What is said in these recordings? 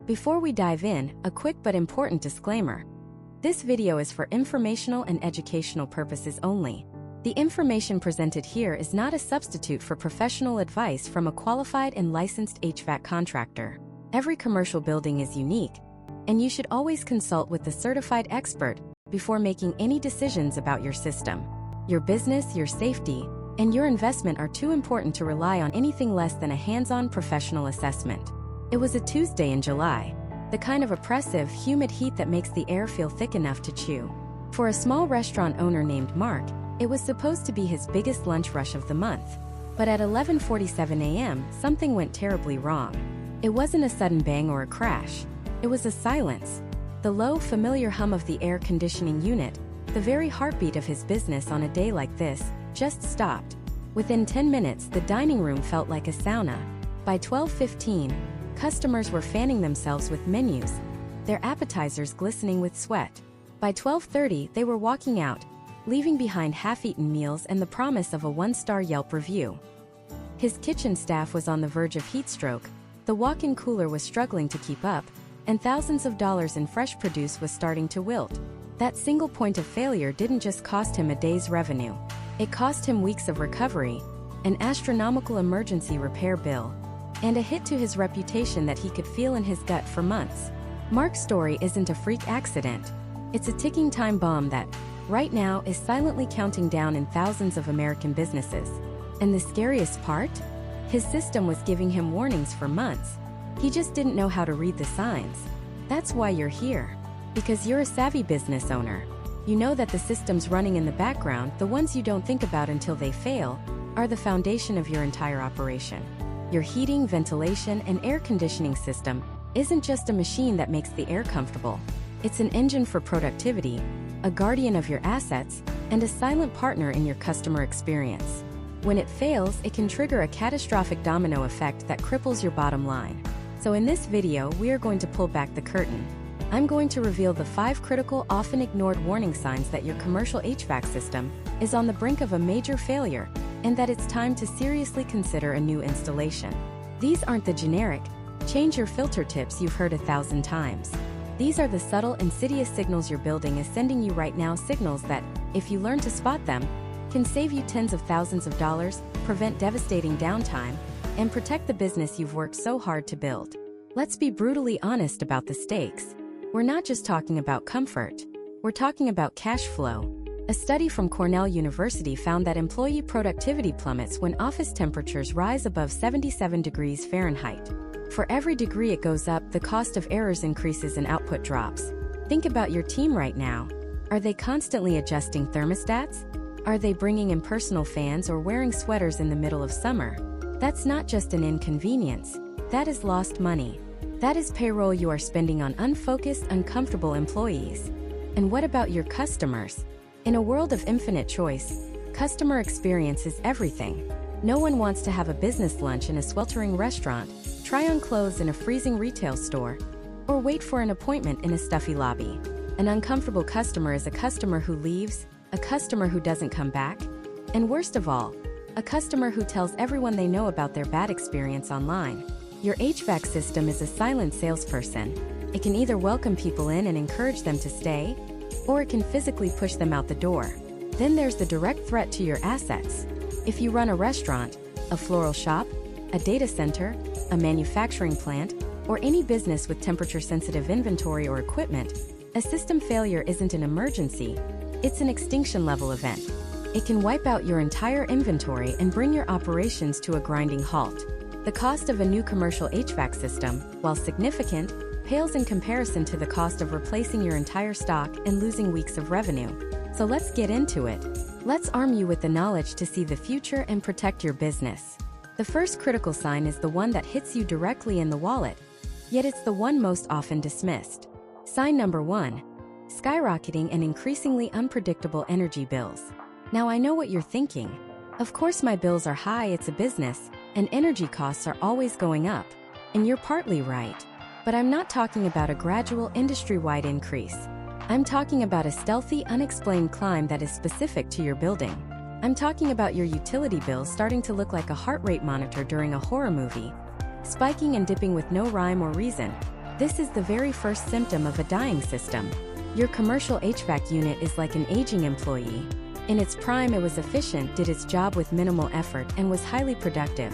Before we dive in, a quick but important disclaimer. This video is for informational and educational purposes only. The information presented here is not a substitute for professional advice from a qualified and licensed HVAC contractor. Every commercial building is unique, and you should always consult with the certified expert before making any decisions about your system. Your business, your safety, and your investment are too important to rely on anything less than a hands-on professional assessment. It was a Tuesday in July, the kind of oppressive, humid heat that makes the air feel thick enough to chew. For a small restaurant owner named Mark, it was supposed to be his biggest lunch rush of the month. But at 11:47 a.m., something went terribly wrong. It wasn't a sudden bang or a crash. It was a silence. The low, familiar hum of the air conditioning unit, the very heartbeat of his business on a day like this, just stopped. Within 10 minutes, the dining room felt like a sauna. By 12:15, customers were fanning themselves with menus, their appetizers glistening with sweat. By 12:30, they were walking out, leaving behind half-eaten meals and the promise of a one-star Yelp review. His kitchen staff was on the verge of heat stroke, the walk-in cooler was struggling to keep up, and thousands of dollars in fresh produce was starting to wilt. That single point of failure didn't just cost him a day's revenue. It cost him weeks of recovery, an astronomical emergency repair bill, and a hit to his reputation that he could feel in his gut for months. Mark's story isn't a freak accident. It's a ticking time bomb that, right now, is silently counting down in thousands of American businesses. And the scariest part? His system was giving him warnings for months. He just didn't know how to read the signs. That's why you're here. Because you're a savvy business owner. You know that the systems running in the background, the ones you don't think about until they fail, are the foundation of your entire operation. Your heating, ventilation, and air conditioning system isn't just a machine that makes the air comfortable. It's an engine for productivity, a guardian of your assets, and a silent partner in your customer experience. When it fails, it can trigger a catastrophic domino effect that cripples your bottom line. So in this video, we are going to pull back the curtain. I'm going to reveal the 5 critical, often ignored warning signs that your commercial HVAC system is on the brink of a major failure, and that it's time to seriously consider a new installation. These aren't the generic, change your filter tips you've heard 1,000 times. These are the subtle, insidious signals your building is sending you right now, signals that, if you learn to spot them, can save you tens of thousands of dollars, prevent devastating downtime, and protect the business you've worked so hard to build. Let's be brutally honest about the stakes. We're not just talking about comfort. We're talking about cash flow. A study from Cornell University found that employee productivity plummets when office temperatures rise above 77 degrees Fahrenheit. For every degree it goes up, the cost of errors increases and output drops. Think about your team right now. Are they constantly adjusting thermostats? Are they bringing in personal fans or wearing sweaters in the middle of summer? That's not just an inconvenience. That is lost money. That is payroll you are spending on unfocused, uncomfortable employees. And what about your customers? In a world of infinite choice, customer experience is everything. No one wants to have a business lunch in a sweltering restaurant, try on clothes in a freezing retail store, or wait for an appointment in a stuffy lobby. An uncomfortable customer is a customer who leaves, a customer who doesn't come back, and worst of all, a customer who tells everyone they know about their bad experience online. Your HVAC system is a silent salesperson. It can either welcome people in and encourage them to stay, or it can physically push them out the door. Then there's the direct threat to your assets. If you run a restaurant, a floral shop, a data center, a manufacturing plant, or any business with temperature-sensitive inventory or equipment, a system failure isn't an emergency, it's an extinction-level event. It can wipe out your entire inventory and bring your operations to a grinding halt. The cost of a new commercial HVAC system, while significant, pales in comparison to the cost of replacing your entire stock and losing weeks of revenue. So let's get into it. Let's arm you with the knowledge to see the future and protect your business. The first critical sign is the one that hits you directly in the wallet, yet it's the one most often dismissed. Sign number 1. Skyrocketing and increasingly unpredictable energy bills. Now I know what you're thinking. Of course my bills are high, it's a business, and energy costs are always going up. And you're partly right. But I'm not talking about a gradual industry-wide increase. I'm talking about a stealthy, unexplained climb that is specific to your building. I'm talking about your utility bills starting to look like a heart rate monitor during a horror movie, spiking and dipping with no rhyme or reason. This is the very first symptom of a dying system. Your commercial HVAC unit is like an aging employee. In its prime, it was efficient, did its job with minimal effort, and was highly productive.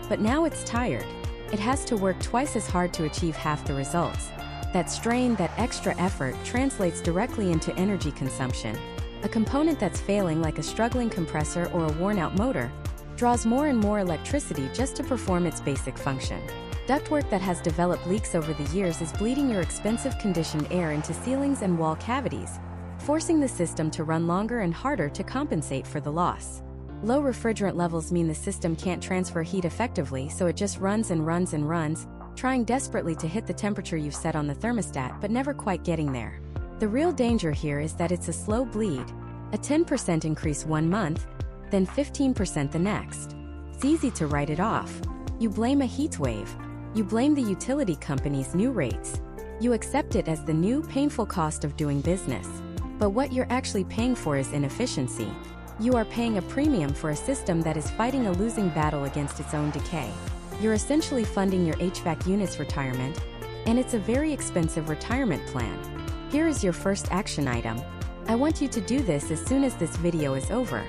But now it's tired. It has to work twice as hard to achieve half the results. That strain, that extra effort, translates directly into energy consumption. A component that's failing, like a struggling compressor or a worn-out motor, draws more and more electricity just to perform its basic function. Ductwork that has developed leaks over the years is bleeding your expensive conditioned air into ceilings and wall cavities, forcing the system to run longer and harder to compensate for the loss. Low refrigerant levels mean the system can't transfer heat effectively, so it just runs and runs and runs, trying desperately to hit the temperature you've set on the thermostat but never quite getting there. The real danger here is that it's a slow bleed. A 10% increase one month, then 15% the next. It's easy to write it off. You blame a heat wave. You blame the utility company's new rates. You accept it as the new, painful cost of doing business. But what you're actually paying for is inefficiency. You are paying a premium for a system that is fighting a losing battle against its own decay. You're essentially funding your HVAC unit's retirement, and it's a very expensive retirement plan. Here is your first action item. I want you to do this as soon as this video is over.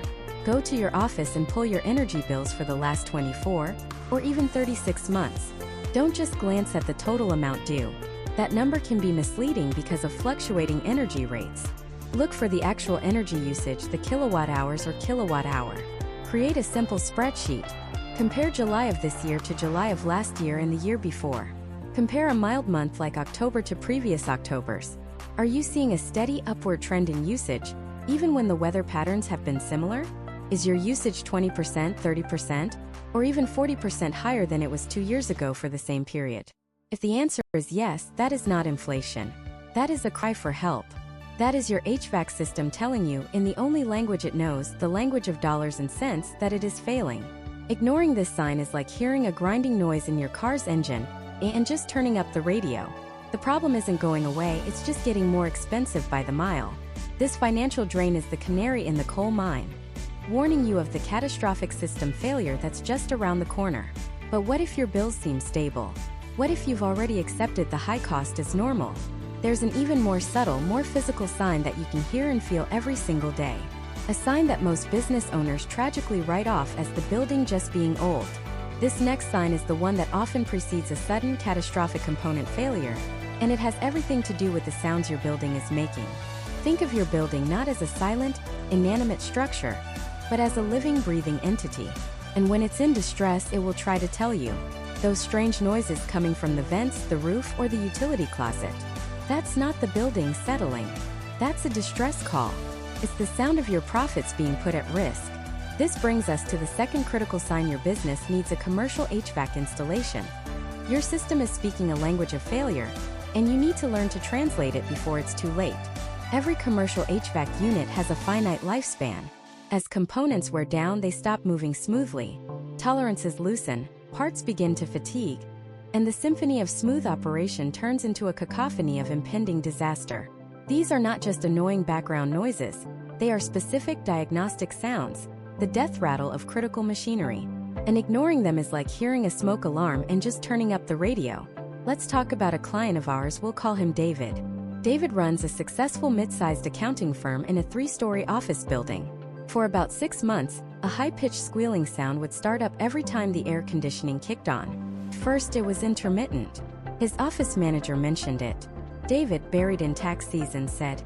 Go to your office and pull your energy bills for the last 24 or even 36 months. Don't just glance at the total amount due. That number can be misleading because of fluctuating energy rates. Look for the actual energy usage, the kilowatt hours or kilowatt hour. Create a simple spreadsheet. Compare July of this year to July of last year and the year before. Compare a mild month like October to previous Octobers. Are you seeing a steady upward trend in usage, even when the weather patterns have been similar? Is your usage 20%, 30%, or even 40% higher than it was 2 years ago for the same period? If the answer is yes, that is not inflation. That is a cry for help. That is your HVAC system telling you, in the only language it knows, the language of dollars and cents, that it is failing. Ignoring this sign is like hearing a grinding noise in your car's engine and just turning up the radio. The problem isn't going away, it's just getting more expensive by the mile. This financial drain is the canary in the coal mine, warning you of the catastrophic system failure that's just around the corner. But what if your bills seem stable? What if you've already accepted the high cost as normal? There's an even more subtle, more physical sign that you can hear and feel every single day. A sign that most business owners tragically write off as the building just being old. This next sign is the one that often precedes a sudden, catastrophic component failure, and it has everything to do with the sounds your building is making. Think of your building not as a silent, inanimate structure, but as a living, breathing entity. And when it's in distress, it will try to tell you. Those strange noises coming from the vents, the roof, or the utility closet. That's not the building settling. That's a distress call. It's the sound of your profits being put at risk. This brings us to the second critical sign your business needs a commercial HVAC installation. Your system is speaking a language of failure, and you need to learn to translate it before it's too late. Every commercial HVAC unit has a finite lifespan. As components wear down, they stop moving smoothly. Tolerances loosen, parts begin to fatigue, and the symphony of smooth operation turns into a cacophony of impending disaster. These are not just annoying background noises, they are specific diagnostic sounds, the death rattle of critical machinery. And ignoring them is like hearing a smoke alarm and just turning up the radio. Let's talk about a client of ours, we'll call him David. David runs a successful mid-sized accounting firm in a 3-story office building. For about 6 months, a high-pitched squealing sound would start up every time the air conditioning kicked on. First, it was intermittent. His office manager mentioned it. David, buried in tax season, said,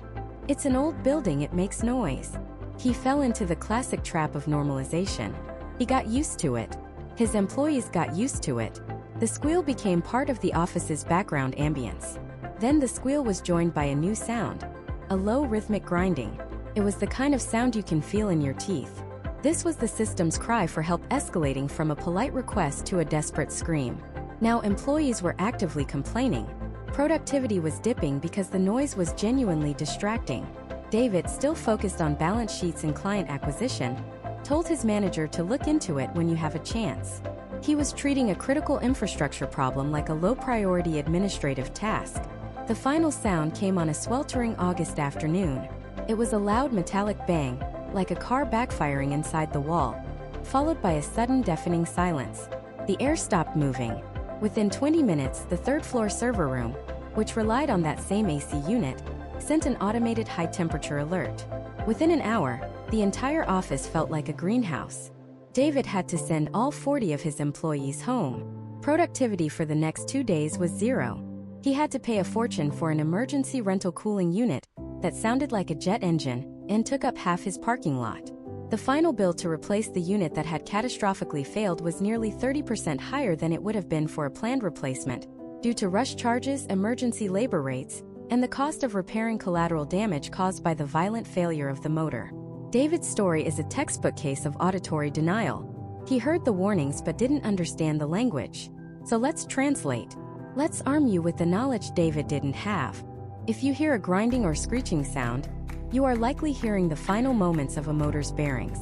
"It's an old building, it makes noise." He fell into the classic trap of normalization. He got used to it. His employees got used to it. The squeal became part of the office's background ambience. Then the squeal was joined by a new sound, a low rhythmic grinding. It was the kind of sound you can feel in your teeth. This was the system's cry for help, escalating from a polite request to a desperate scream. Now employees were actively complaining. Productivity was dipping because the noise was genuinely distracting. David, still focused on balance sheets and client acquisition, told his manager to look into it when you have a chance. He was treating a critical infrastructure problem like a low-priority administrative task. The final sound came on a sweltering August afternoon. It was a loud metallic bang, like a car backfiring inside the wall, followed by a sudden deafening silence. The air stopped moving. Within 20 minutes, the third-floor server room, which relied on that same AC unit, sent an automated high-temperature alert. Within an hour, the entire office felt like a greenhouse. David had to send all 40 of his employees home. Productivity for the next 2 days was zero. He had to pay a fortune for an emergency rental cooling unit that sounded like a jet engine and took up half his parking lot. The final bill to replace the unit that had catastrophically failed was nearly 30% higher than it would have been for a planned replacement, due to rush charges, emergency labor rates, and the cost of repairing collateral damage caused by the violent failure of the motor. David's story is a textbook case of auditory denial. He heard the warnings but didn't understand the language. So let's translate. Let's arm you with the knowledge David didn't have. If you hear a grinding or screeching sound, you are likely hearing the final moments of a motor's bearings.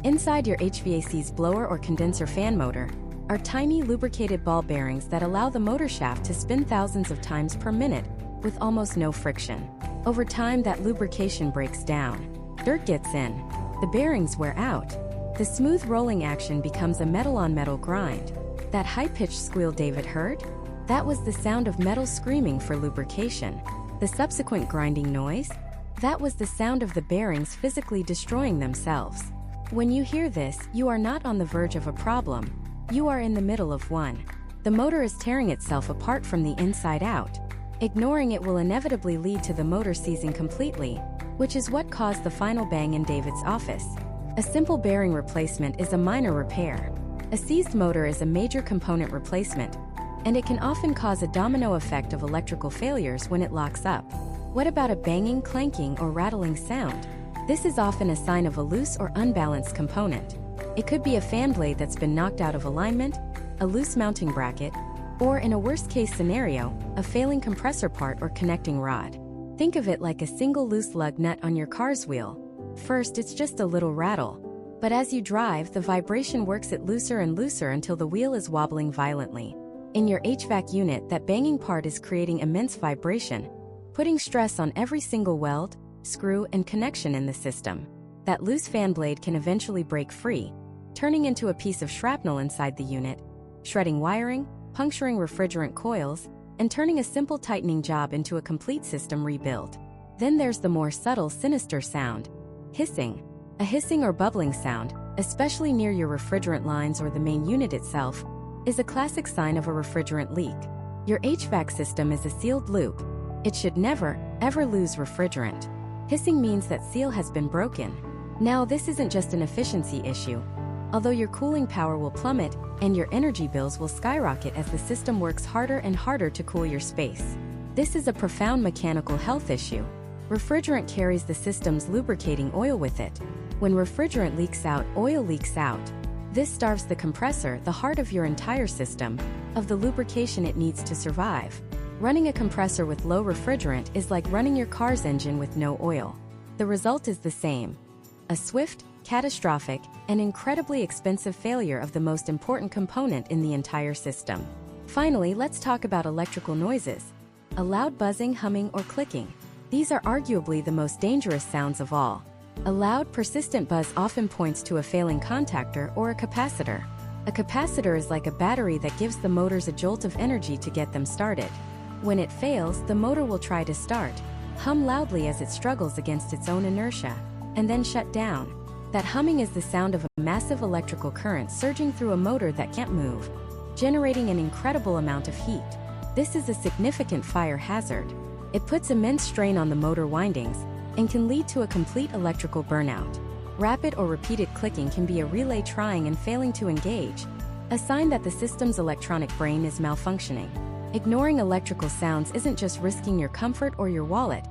Inside your HVAC's blower or condenser fan motor are tiny lubricated ball bearings that allow the motor shaft to spin thousands of times per minute with almost no friction. Over time, that lubrication breaks down. Dirt gets in. The bearings wear out. The smooth rolling action becomes a metal-on-metal grind. That high-pitched squeal David heard? That was the sound of metal screaming for lubrication. The subsequent grinding noise? That was the sound of the bearings physically destroying themselves. When you hear this, you are not on the verge of a problem. You are in the middle of one. The motor is tearing itself apart from the inside out. Ignoring it will inevitably lead to the motor seizing completely, which is what caused the final bang in David's office. A simple bearing replacement is a minor repair. A seized motor is a major component replacement, and it can often cause a domino effect of electrical failures when it locks up. What about a banging, clanking, or rattling sound? This is often a sign of a loose or unbalanced component. It could be a fan blade that's been knocked out of alignment, a loose mounting bracket, or in a worst-case scenario, a failing compressor part or connecting rod. Think of it like a single loose lug nut on your car's wheel. First, it's just a little rattle. But as you drive, the vibration works it looser and looser until the wheel is wobbling violently. In your HVAC unit, that banging part is creating immense vibration, putting stress on every single weld, screw, and connection in the system. That loose fan blade can eventually break free, turning into a piece of shrapnel inside the unit, shredding wiring, puncturing refrigerant coils, and turning a simple tightening job into a complete system rebuild. Then there's the more subtle, sinister sound: hissing. A hissing or bubbling sound, especially near your refrigerant lines or the main unit itself, is a classic sign of a refrigerant leak. Your HVAC system is a sealed loop. It should never, ever lose refrigerant. Hissing means that seal has been broken. Now, this isn't just an efficiency issue. Although your cooling power will plummet and your energy bills will skyrocket as the system works harder and harder to cool your space. This is a profound mechanical health issue. Refrigerant carries the system's lubricating oil with it. When refrigerant leaks out, oil leaks out. This starves the compressor, the heart of your entire system, of the lubrication it needs to survive. Running a compressor with low refrigerant is like running your car's engine with no oil. The result is the same: a swift, catastrophic, and incredibly expensive failure of the most important component in the entire system. Finally, let's talk about electrical noises. A loud buzzing, humming, or clicking. These are arguably the most dangerous sounds of all. A loud, persistent buzz often points to a failing contactor or a capacitor. A capacitor is like a battery that gives the motors a jolt of energy to get them started. When it fails, the motor will try to start, hum loudly as it struggles against its own inertia, and then shut down. That humming is the sound of a massive electrical current surging through a motor that can't move, generating an incredible amount of heat. This is a significant fire hazard. It puts immense strain on the motor windings and can lead to a complete electrical burnout. Rapid or repeated clicking can be a relay trying and failing to engage, a sign that the system's electronic brain is malfunctioning. Ignoring electrical sounds isn't just risking your comfort or your wallet.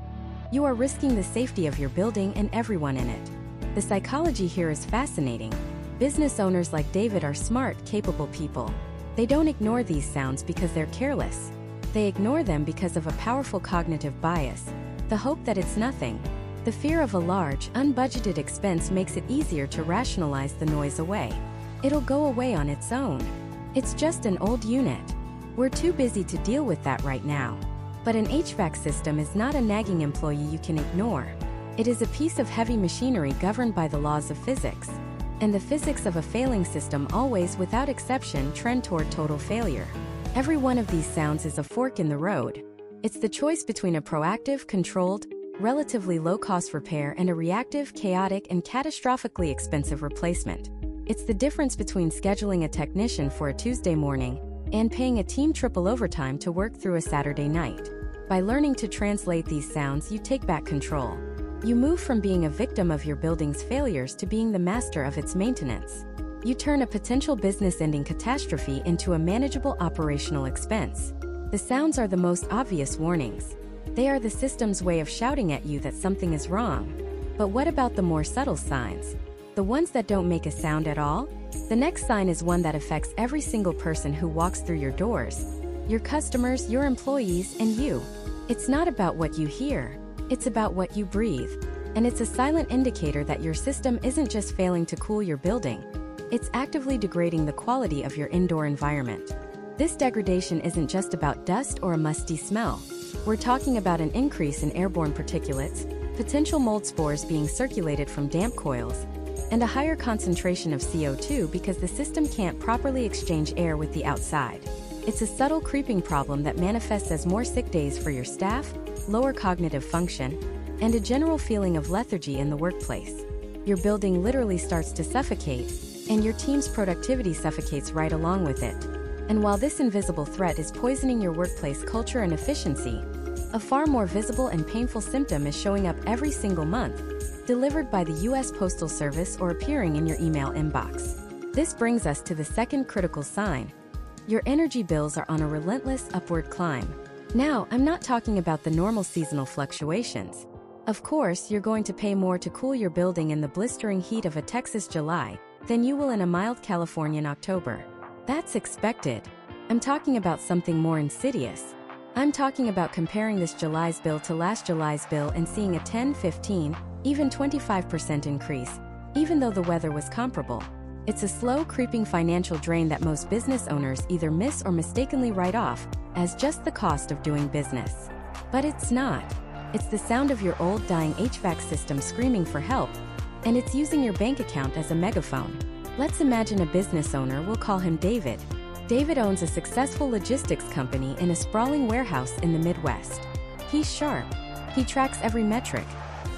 You are risking the safety of your building and everyone in it. The psychology here is fascinating. Business owners like David are smart, capable people. They don't ignore these sounds because they're careless. They ignore them because of a powerful cognitive bias, the hope that it's nothing. The fear of a large, unbudgeted expense makes it easier to rationalize the noise away. It'll go away on its own. It's just an old unit. We're too busy to deal with that right now. But an HVAC system is not a nagging employee you can ignore. It is a piece of heavy machinery governed by the laws of physics. And the physics of a failing system always, without exception, trend toward total failure. Every one of these sounds is a fork in the road. It's the choice between a proactive, controlled, relatively low-cost repair and a reactive, chaotic, and catastrophically expensive replacement. It's the difference between scheduling a technician for a Tuesday morning and paying a team triple overtime to work through a Saturday night. By learning to translate these sounds, you take back control. You move from being a victim of your building's failures to being the master of its maintenance. You turn a potential business-ending catastrophe into a manageable operational expense. The sounds are the most obvious warnings. They are the system's way of shouting at you that something is wrong. But what about the more subtle signs? The ones that don't make a sound at all? The next sign is one that affects every single person who walks through your doors. Your customers, your employees, and you. It's not about what you hear. It's about what you breathe. And it's a silent indicator that your system isn't just failing to cool your building. It's actively degrading the quality of your indoor environment. This degradation isn't just about dust or a musty smell. We're talking about an increase in airborne particulates, potential mold spores being circulated from damp coils, and a higher concentration of CO2 because the system can't properly exchange air with the outside. It's a subtle creeping problem that manifests as more sick days for your staff, lower cognitive function, and a general feeling of lethargy in the workplace. Your building literally starts to suffocate, and your team's productivity suffocates right along with it. And while this invisible threat is poisoning your workplace culture and efficiency, a far more visible and painful symptom is showing up every single month, delivered by the U.S. Postal Service or appearing in your email inbox. This brings us to the second critical sign. Your energy bills are on a relentless upward climb. Now, I'm not talking about the normal seasonal fluctuations. Of course, you're going to pay more to cool your building in the blistering heat of a Texas July than you will in a mild Californian October. That's expected. I'm talking about something more insidious. I'm talking about comparing this July's bill to last July's bill and seeing a 10, 15, even 25% increase, even though the weather was comparable. It's a slow, creeping financial drain that most business owners either miss or mistakenly write off as just the cost of doing business. But it's not. It's the sound of your old, dying HVAC system screaming for help, and it's using your bank account as a megaphone. Let's imagine a business owner, we'll call him David. David owns a successful logistics company in a sprawling warehouse in the Midwest. He's sharp. He tracks every metric: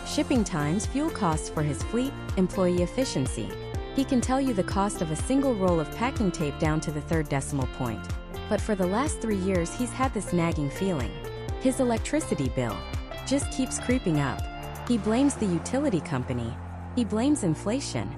shipping times, fuel costs for his fleet, employee efficiency. He can tell you the cost of a single roll of packing tape down to the third decimal point. But for the last 3 years, he's had this nagging feeling. His electricity bill just keeps creeping up. He blames the utility company. He blames inflation.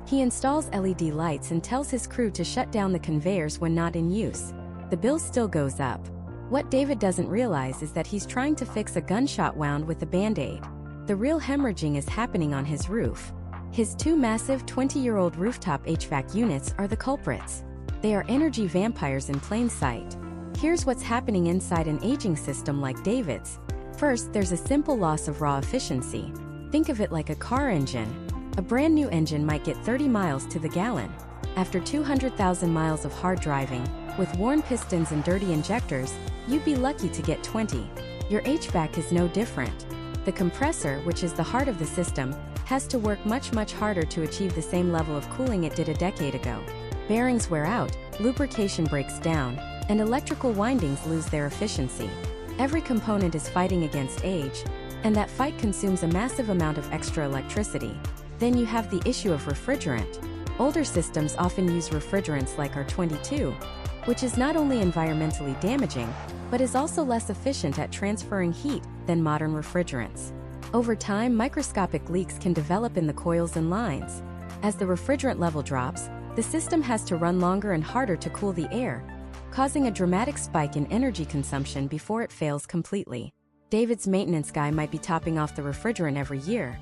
He installs LED lights and tells his crew to shut down the conveyors when not in use. The bill still goes up. What David doesn't realize is that he's trying to fix a gunshot wound with a Band-Aid. The real hemorrhaging is happening on his roof. His 2 massive 20-year-old rooftop HVAC units are the culprits. They are energy vampires in plain sight. Here's what's happening inside an aging system like David's. First, there's a simple loss of raw efficiency. Think of it like a car engine. A brand new engine might get 30 miles to the gallon. After 200,000 miles of hard driving, with worn pistons and dirty injectors, you'd be lucky to get 20. Your HVAC is no different. The compressor, which is the heart of the system, has to work much harder to achieve the same level of cooling it did a decade ago. Bearings wear out, lubrication breaks down, and electrical windings lose their efficiency. Every component is fighting against age, and that fight consumes a massive amount of extra electricity. Then you have the issue of refrigerant. Older systems often use refrigerants like R22, which is not only environmentally damaging, but is also less efficient at transferring heat than modern refrigerants. Over time, microscopic leaks can develop in the coils and lines. As the refrigerant level drops, the system has to run longer and harder to cool the air, causing a dramatic spike in energy consumption before it fails completely. David's maintenance guy might be topping off the refrigerant every year,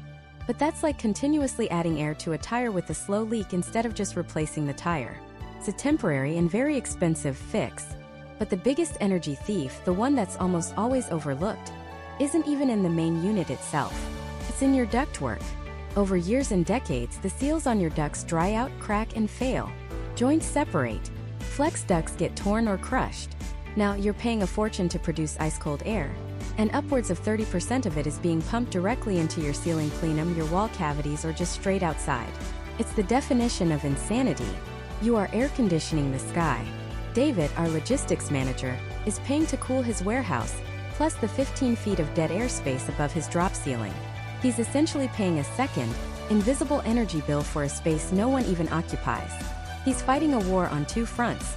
but that's like continuously adding air to a tire with a slow leak instead of just replacing the tire. It's a temporary and very expensive fix. But the biggest energy thief, the one that's almost always overlooked, isn't even in the main unit itself. It's in your ductwork. Over years and decades, the seals on your ducts dry out, crack, and fail. Joints separate. Flex ducts get torn or crushed. Now, you're paying a fortune to produce ice-cold air, and upwards of 30% of it is being pumped directly into your ceiling plenum, your wall cavities, or just straight outside. It's the definition of insanity. You are air conditioning the sky. David, our logistics manager, is paying to cool his warehouse, plus the 15 feet of dead airspace above his drop ceiling. He's essentially paying a second, invisible energy bill for a space no one even occupies. He's fighting a war on two fronts: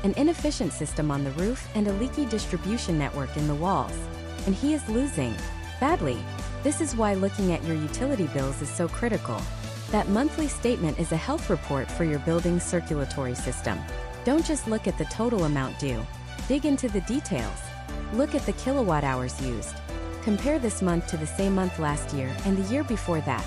an inefficient system on the roof and a leaky distribution network in the walls. And he is losing badly. This is why looking at your utility bills is so critical. That monthly statement is a health report for your building's circulatory system. Don't just look at the total amount due. Dig into the details. Look at the kilowatt hours used. Compare this month to the same month last year and the year before that.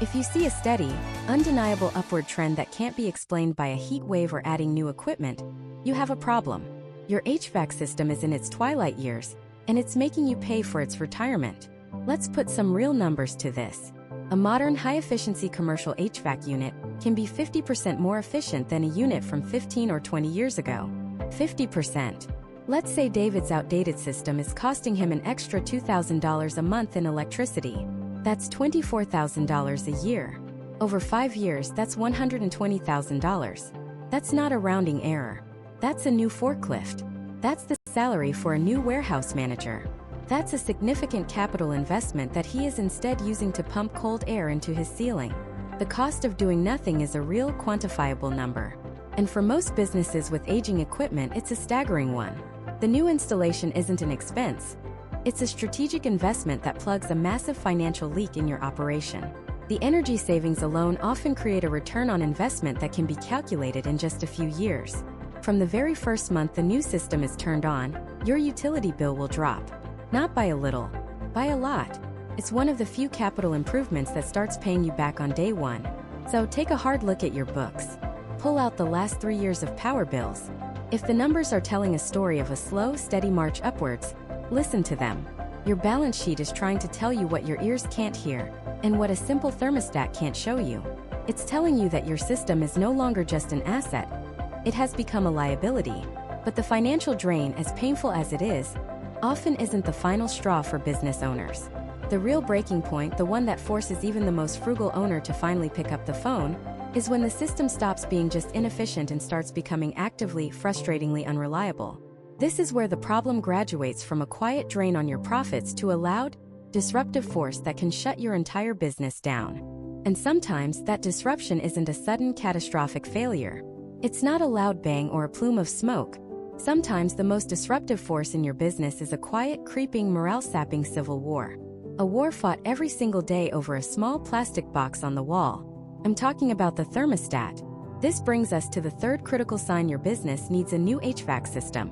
If you see a steady, undeniable upward trend that can't be explained by a heat wave or adding new equipment, you have a problem. Your HVAC system is in its twilight years, and it's making you pay for its retirement. Let's put some real numbers to this. A modern high-efficiency commercial HVAC unit can be 50% more efficient than a unit from 15 or 20 years ago. 50%. Let's say David's outdated system is costing him an extra $2,000 a month in electricity. That's $24,000 a year. Over 5 years, that's $120,000. That's not a rounding error. That's a new forklift. That's the salary for a new warehouse manager. That's a significant capital investment that he is instead using to pump cold air into his ceiling. The cost of doing nothing is a real quantifiable number. And for most businesses with aging equipment, it's a staggering one. The new installation isn't an expense. It's a strategic investment that plugs a massive financial leak in your operation. The energy savings alone often create a return on investment that can be calculated in just a few years. From the very first month the new system is turned on, your utility bill will drop. Not by a little, by a lot. It's one of the few capital improvements that starts paying you back on day one. So take a hard look at your books. Pull out the last 3 years of power bills. If the numbers are telling a story of a slow, steady march upwards, listen to them. Your balance sheet is trying to tell you what your ears can't hear, and what a simple thermostat can't show you. It's telling you that your system is no longer just an asset. It has become a liability. But the financial drain, as painful as it is, often isn't the final straw for business owners. The real breaking point, the one that forces even the most frugal owner to finally pick up the phone, is when the system stops being just inefficient and starts becoming actively, frustratingly unreliable. This is where the problem graduates from a quiet drain on your profits to a loud, disruptive force that can shut your entire business down. And sometimes that disruption isn't a sudden, catastrophic failure. It's not a loud bang or a plume of smoke. Sometimes the most disruptive force in your business is a quiet, creeping, morale-sapping civil war. A war fought every single day over a small plastic box on the wall. I'm talking about the thermostat. This brings us to the third critical sign your business needs a new HVAC system: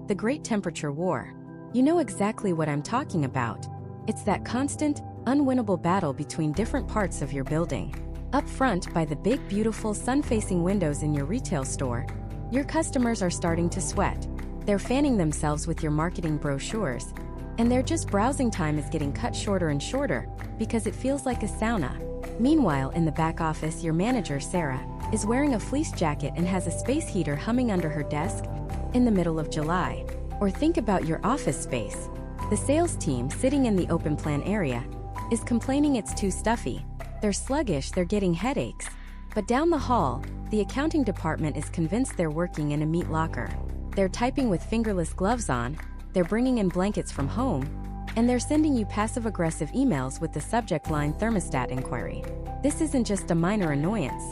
the Great Temperature War. You know exactly what I'm talking about. It's that constant, unwinnable battle between different parts of your building. Up front, by the big, beautiful, sun-facing windows in your retail store, your customers are starting to sweat. They're fanning themselves with your marketing brochures, and their just browsing time is getting cut shorter and shorter because it feels like a sauna. Meanwhile, in the back office, your manager, Sarah, is wearing a fleece jacket and has a space heater humming under her desk in the middle of July. Or think about your office space. The sales team, sitting in the open plan area, is complaining it's too stuffy. They're sluggish, they're getting headaches. But down the hall, the accounting department is convinced they're working in a meat locker. They're typing with fingerless gloves on, they're bringing in blankets from home, and they're sending you passive-aggressive emails with the subject line thermostat inquiry. This isn't just a minor annoyance.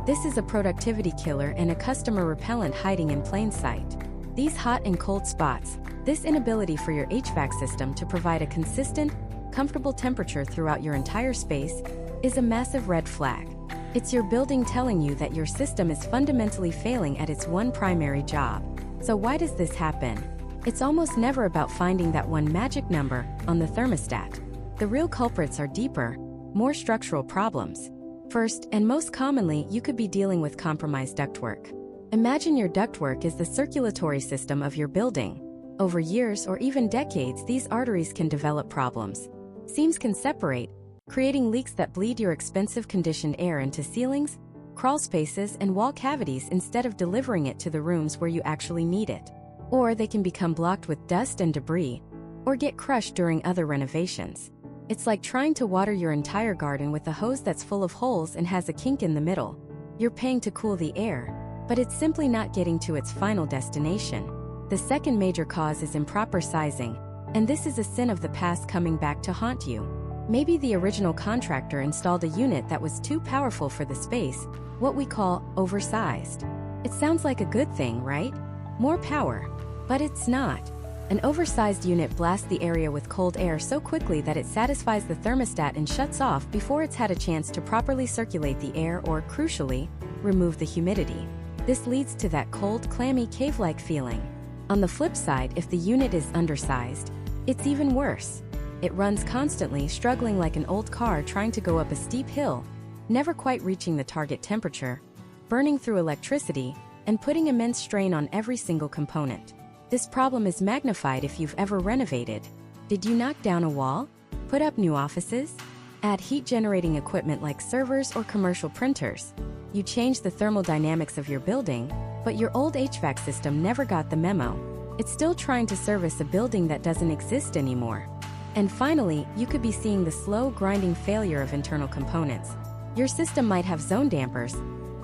This is a productivity killer and a customer repellent hiding in plain sight. These hot and cold spots, this inability for your HVAC system to provide a consistent, comfortable temperature throughout your entire space, is a massive red flag. It's your building telling you that your system is fundamentally failing at its one primary job. So why does this happen? It's almost never about finding that one magic number on the thermostat. The real culprits are deeper, more structural problems. First, and most commonly, you could be dealing with compromised ductwork. Imagine your ductwork is the circulatory system of your building. Over years or even decades, these arteries can develop problems. Seams can separate, creating leaks that bleed your expensive conditioned air into ceilings, crawl spaces, and wall cavities instead of delivering it to the rooms where you actually need it. Or they can become blocked with dust and debris, or get crushed during other renovations. It's like trying to water your entire garden with a hose that's full of holes and has a kink in the middle. You're paying to cool the air, but it's simply not getting to its final destination. The second major cause is improper sizing. And this is a sin of the past coming back to haunt you. Maybe the original contractor installed a unit that was too powerful for the space, what we call oversized. It sounds like a good thing, right? More power. But it's not. An oversized unit blasts the area with cold air so quickly that it satisfies the thermostat and shuts off before it's had a chance to properly circulate the air or, crucially, remove the humidity. This leads to that cold, clammy, cave-like feeling. On the flip side, if the unit is undersized, it's even worse. It runs constantly, struggling like an old car trying to go up a steep hill, never quite reaching the target temperature, burning through electricity, and putting immense strain on every single component. This problem is magnified if you've ever renovated. Did you knock down a wall? Put up new offices? Add heat-generating equipment like servers or commercial printers? You changed the thermal dynamics of your building, but your old HVAC system never got the memo. It's still trying to service a building that doesn't exist anymore. And finally, you could be seeing the slow, grinding failure of internal components. Your system might have zone dampers,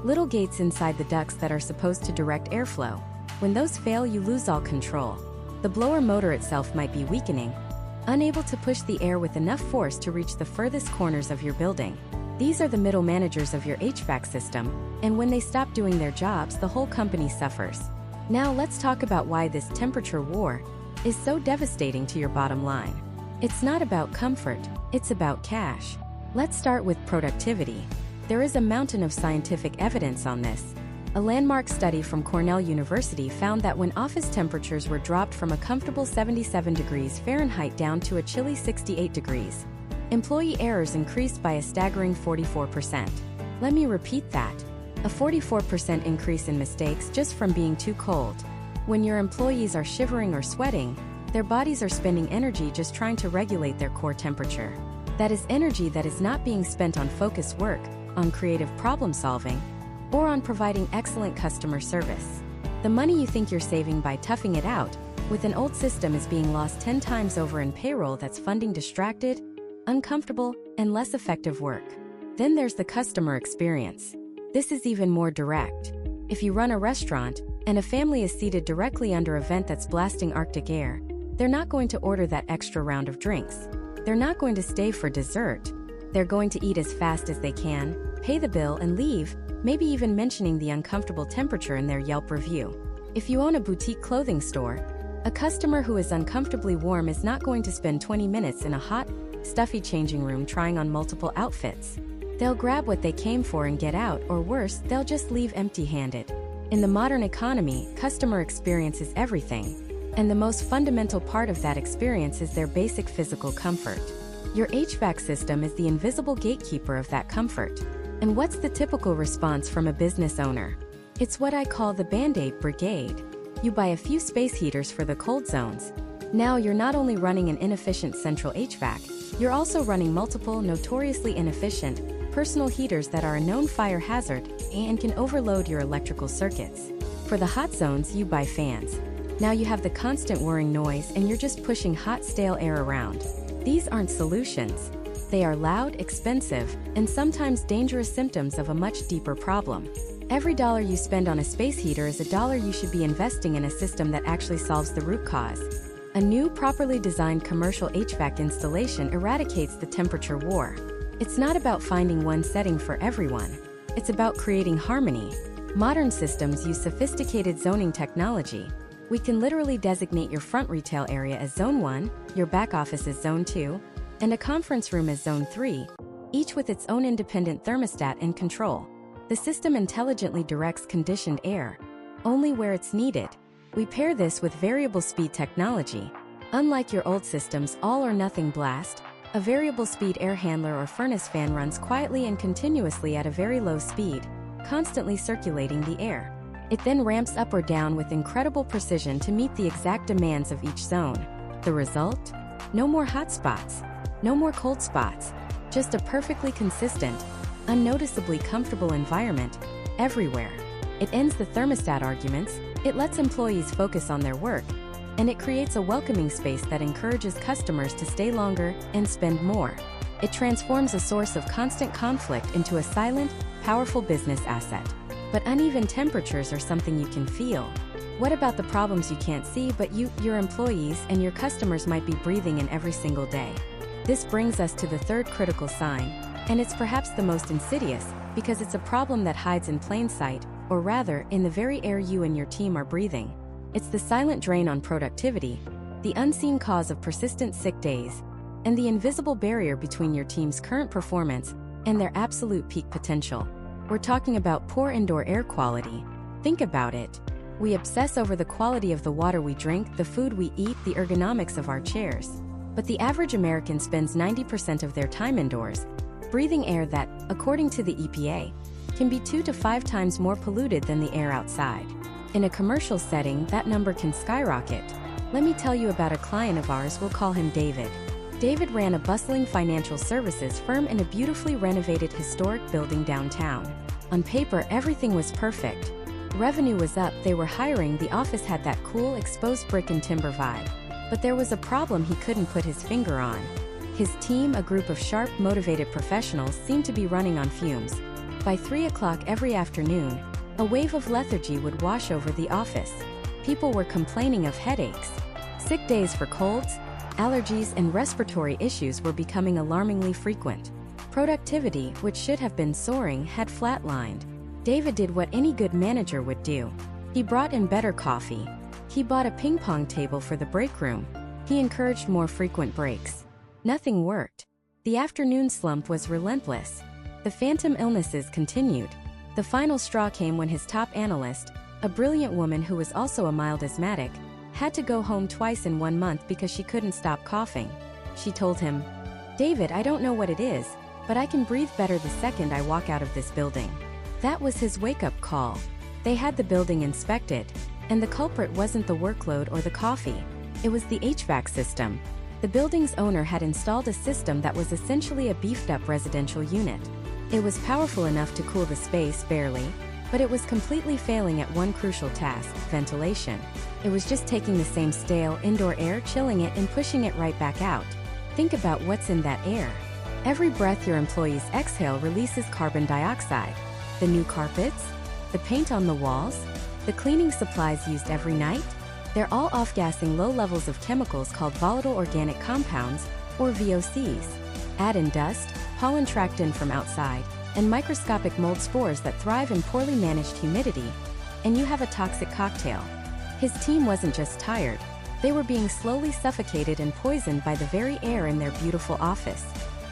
little gates inside the ducts that are supposed to direct airflow. When those fail, you lose all control. The blower motor itself might be weakening, unable to push the air with enough force to reach the furthest corners of your building. These are the middle managers of your HVAC system, and when they stop doing their jobs, the whole company suffers. Now let's talk about why this temperature war is so devastating to your bottom line. It's not about comfort, it's about cash. Let's start with productivity. There is a mountain of scientific evidence on this. A landmark study from Cornell University found that when office temperatures were dropped from a comfortable 77 degrees Fahrenheit down to a chilly 68 degrees, employee errors increased by a staggering 44%. Let me repeat that. A 44% increase in mistakes just from being too cold. When your employees are shivering or sweating, their bodies are spending energy just trying to regulate their core temperature. That is energy that is not being spent on focused work, on creative problem solving, or on providing excellent customer service. The money you think you're saving by toughing it out with an old system is being lost 10 times over in payroll that's funding distracted, uncomfortable, and less effective work. Then there's the customer experience. This is even more direct. If you run a restaurant and a family is seated directly under a vent that's blasting Arctic air, they're not going to order that extra round of drinks. They're not going to stay for dessert. They're going to eat as fast as they can, pay the bill, and leave, maybe even mentioning the uncomfortable temperature in their Yelp review. If you own a boutique clothing store, a customer who is uncomfortably warm is not going to spend 20 minutes in a hot, stuffy changing room trying on multiple outfits. They'll grab what they came for and get out, or worse, they'll just leave empty-handed. In the modern economy, customer experience is everything, and the most fundamental part of that experience is their basic physical comfort. Your HVAC system is the invisible gatekeeper of that comfort. And what's the typical response from a business owner? It's what I call the Band-Aid brigade. You buy a few space heaters for the cold zones. Now you're not only running an inefficient central HVAC, you're also running multiple, notoriously inefficient, personal heaters that are a known fire hazard and can overload your electrical circuits. For the hot zones, you buy fans. Now you have the constant whirring noise and you're just pushing hot, stale air around. These aren't solutions. They are loud, expensive, and sometimes dangerous symptoms of a much deeper problem. Every dollar you spend on a space heater is a dollar you should be investing in a system that actually solves the root cause. A new, properly designed commercial HVAC installation eradicates the temperature war. It's not about finding one setting for everyone. It's about creating harmony. Modern systems use sophisticated zoning technology. We can literally designate your front retail area as Zone 1, your back office as Zone 2, and a conference room as Zone 3, each with its own independent thermostat and control. The system intelligently directs conditioned air, only where it's needed. We pair this with variable speed technology. Unlike your old system's all-or-nothing blast, a variable speed air handler or furnace fan runs quietly and continuously at a very low speed, constantly circulating the air. It then ramps up or down with incredible precision to meet the exact demands of each zone. The result? No more hot spots. No more cold spots, just a perfectly consistent, unnoticeably comfortable environment everywhere. It ends the thermostat arguments, it lets employees focus on their work, and it creates a welcoming space that encourages customers to stay longer and spend more. It transforms a source of constant conflict into a silent, powerful business asset. But uneven temperatures are something you can feel. What about the problems you can't see but your employees and your customers might be breathing in every single day? This brings us to the third critical sign, and it's perhaps the most insidious, because it's a problem that hides in plain sight, or rather, in the very air you and your team are breathing. It's the silent drain on productivity, the unseen cause of persistent sick days, and the invisible barrier between your team's current performance and their absolute peak potential. We're talking about poor indoor air quality. Think about it. We obsess over the quality of the water we drink, the food we eat, the ergonomics of our chairs. But the average American spends 90% of their time indoors, breathing air that, according to the EPA, can be 2 to 5 times more polluted than the air outside. In a commercial setting, that number can skyrocket. Let me tell you about a client of ours. We'll call him David. David ran a bustling financial services firm in a beautifully renovated historic building downtown. On paper, everything was perfect. Revenue was up, they were hiring, the office had that cool, exposed brick and timber vibe. But there was a problem he couldn't put his finger on. His team, a group of sharp, motivated professionals, seemed to be running on fumes. By 3 o'clock every afternoon, a wave of lethargy would wash over the office. People were complaining of headaches. Sick days for colds, allergies, and respiratory issues were becoming alarmingly frequent. Productivity, which should have been soaring, had flatlined. David did what any good manager would do. He brought in better coffee. He bought a ping-pong table for the break room. He encouraged more frequent breaks. Nothing worked. The afternoon slump was relentless. The phantom illnesses continued. The final straw came when his top analyst, a brilliant woman who was also a mild asthmatic, had to go home twice in 1 month because she couldn't stop coughing. She told him, "David, I don't know what it is, but I can breathe better the second I walk out of this building." That was his wake-up call. They had the building inspected, and the culprit wasn't the workload or the coffee. It was the HVAC system. The building's owner had installed a system that was essentially a beefed-up residential unit. It was powerful enough to cool the space, barely, but it was completely failing at one crucial task: ventilation. It was just taking the same stale, indoor air, chilling it, and pushing it right back out. Think about what's in that air. Every breath your employees exhale releases carbon dioxide. The new carpets, the paint on the walls, the cleaning supplies used every night, they're all off-gassing low levels of chemicals called volatile organic compounds, or VOCs. Add in dust, pollen tracked in from outside, and microscopic mold spores that thrive in poorly managed humidity, and you have a toxic cocktail. His team wasn't just tired, they were being slowly suffocated and poisoned by the very air in their beautiful office.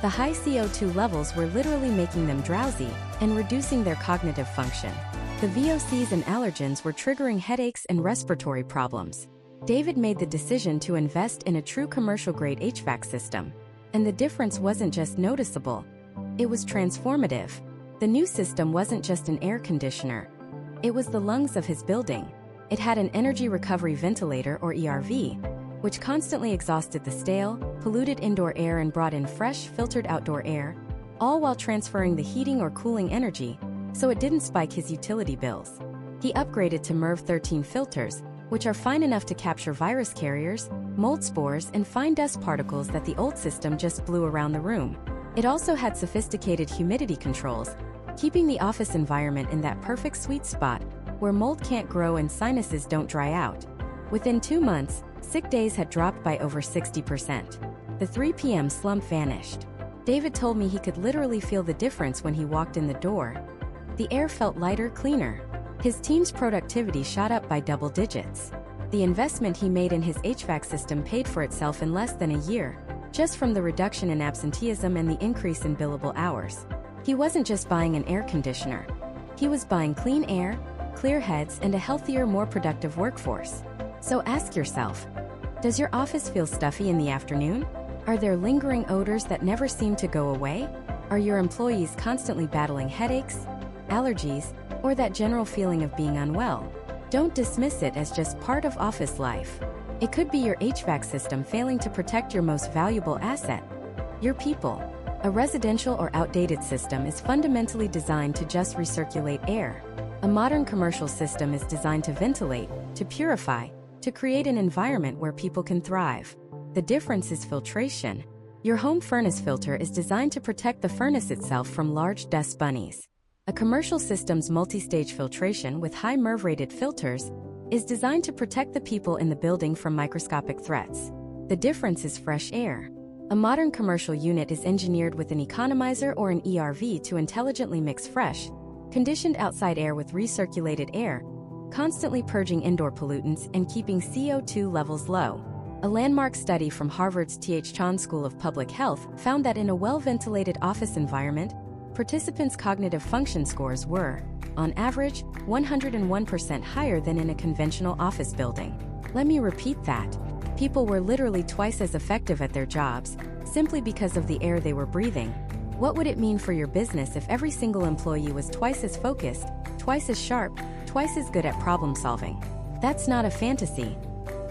The high CO2 levels were literally making them drowsy and reducing their cognitive function. The VOCs and allergens were triggering headaches and respiratory problems. David made the decision to invest in a true commercial-grade HVAC system. And the difference wasn't just noticeable, it was transformative. The new system wasn't just an air conditioner. It was the lungs of his building. It had an energy recovery ventilator, or ERV, which constantly exhausted the stale, polluted indoor air and brought in fresh, filtered outdoor air, all while transferring the heating or cooling energy, so it didn't spike his utility bills. He upgraded to MERV 13 filters, which are fine enough to capture virus carriers, mold spores, and fine dust particles that the old system just blew around the room. It also had sophisticated humidity controls, keeping the office environment in that perfect sweet spot where mold can't grow and sinuses don't dry out. Within 2 months, sick days had dropped by over 60%. The 3 p.m. slump vanished. David told me he could literally feel the difference when he walked in the door. The air felt lighter, cleaner. His team's productivity shot up by double digits. The investment he made in his HVAC system paid for itself in less than a year, just from the reduction in absenteeism and the increase in billable hours. He wasn't just buying an air conditioner. He was buying clean air, clear heads, and a healthier, more productive workforce. So ask yourself, does your office feel stuffy in the afternoon? Are there lingering odors that never seem to go away? Are your employees constantly battling headaches, allergies, or that general feeling of being unwell? Don't dismiss it as just part of office life. It could be your HVAC system failing to protect your most valuable asset, your people. A residential or outdated system is fundamentally designed to just recirculate air. A modern commercial system is designed to ventilate, to purify, to create an environment where people can thrive. The difference is filtration. Your home furnace filter is designed to protect the furnace itself from large dust bunnies. A commercial system's multi-stage filtration with high MERV-rated filters is designed to protect the people in the building from microscopic threats. The difference is fresh air. A modern commercial unit is engineered with an economizer or an ERV to intelligently mix fresh, conditioned outside air with recirculated air, constantly purging indoor pollutants and keeping CO2 levels low. A landmark study from Harvard's Th Chan School of Public Health found that in a well-ventilated office environment, participants' cognitive function scores were, on average, 101% higher than in a conventional office building. Let me repeat that. People were literally twice as effective at their jobs, simply because of the air they were breathing. What would it mean for your business if every single employee was twice as focused, twice as sharp, twice as good at problem solving? That's not a fantasy.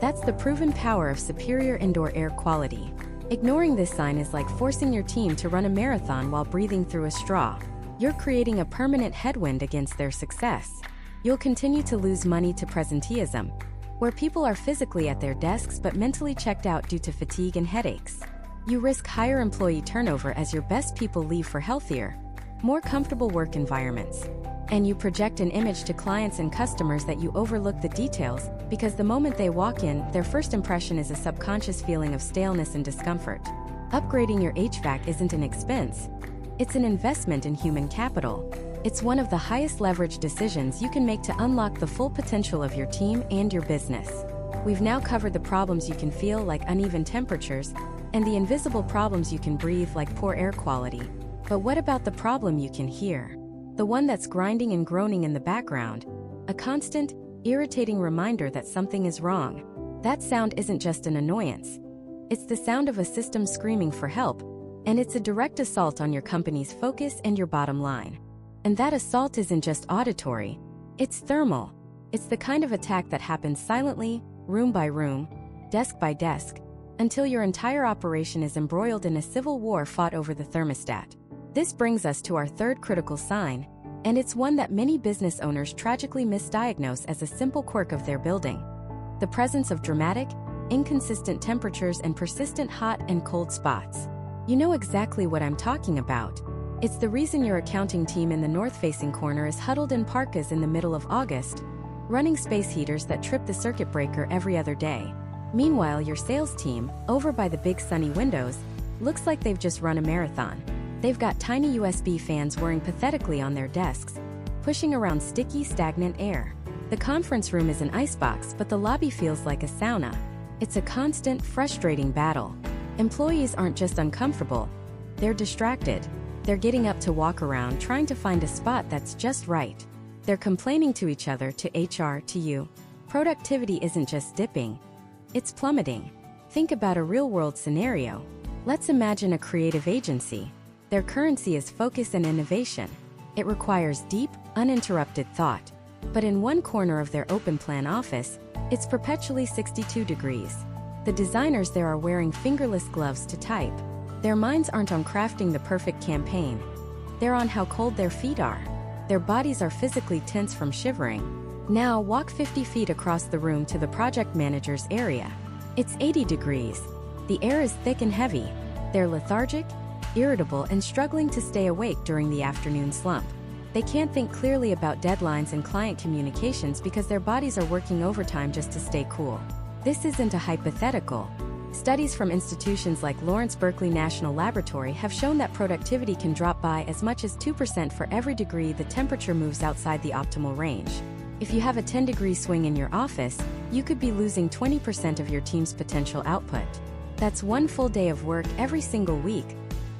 That's the proven power of superior indoor air quality. Ignoring this sign is like forcing your team to run a marathon while breathing through a straw. You're creating a permanent headwind against their success. You'll continue to lose money to presenteeism, where people are physically at their desks but mentally checked out due to fatigue and headaches. You risk higher employee turnover as your best people leave for healthier, more comfortable work environments. And you project an image to clients and customers that you overlook the details, because the moment they walk in, their first impression is a subconscious feeling of staleness and discomfort. Upgrading your HVAC isn't an expense. It's an investment in human capital. It's one of the highest leverage decisions you can make to unlock the full potential of your team and your business. We've now covered the problems you can feel, like uneven temperatures, and the invisible problems you can breathe, like poor air quality. But what about the problem you can hear? The one that's grinding and groaning in the background, a constant, irritating reminder that something is wrong. That sound isn't just an annoyance. It's the sound of a system screaming for help, and it's a direct assault on your company's focus and your bottom line. And that assault isn't just auditory, it's thermal. It's the kind of attack that happens silently, room by room, desk by desk, until your entire operation is embroiled in a civil war fought over the thermostat. This brings us to our third critical sign, and it's one that many business owners tragically misdiagnose as a simple quirk of their building: the presence of dramatic, inconsistent temperatures and persistent hot and cold spots. You know exactly what I'm talking about. It's the reason your accounting team in the north-facing corner is huddled in parkas in the middle of August, running space heaters that trip the circuit breaker every other day. Meanwhile, your sales team, over by the big sunny windows, looks like they've just run a marathon. They've got tiny USB fans whirring pathetically on their desks, pushing around sticky, stagnant air. The conference room is an icebox, but the lobby feels like a sauna. It's a constant, frustrating battle. Employees aren't just uncomfortable, they're distracted. They're getting up to walk around trying to find a spot that's just right. They're complaining to each other, to HR, to you. Productivity isn't just dipping, it's plummeting. Think about a real-world scenario. Let's imagine a creative agency. Their currency is focus and innovation. It requires deep, uninterrupted thought. But in one corner of their open-plan office, it's perpetually 62 degrees. The designers there are wearing fingerless gloves to type. Their minds aren't on crafting the perfect campaign. They're on how cold their feet are. Their bodies are physically tense from shivering. Now walk 50 feet across the room to the project manager's area. It's 80 degrees. The air is thick and heavy. They're lethargic, irritable, and struggling to stay awake during the afternoon slump. They can't think clearly about deadlines and client communications because their bodies are working overtime just to stay cool. This isn't a hypothetical. Studies from institutions like Lawrence Berkeley National Laboratory have shown that productivity can drop by as much as 2% for every degree the temperature moves outside the optimal range. If you have a 10-degree swing in your office, you could be losing 20% of your team's potential output. That's one full day of work every single week,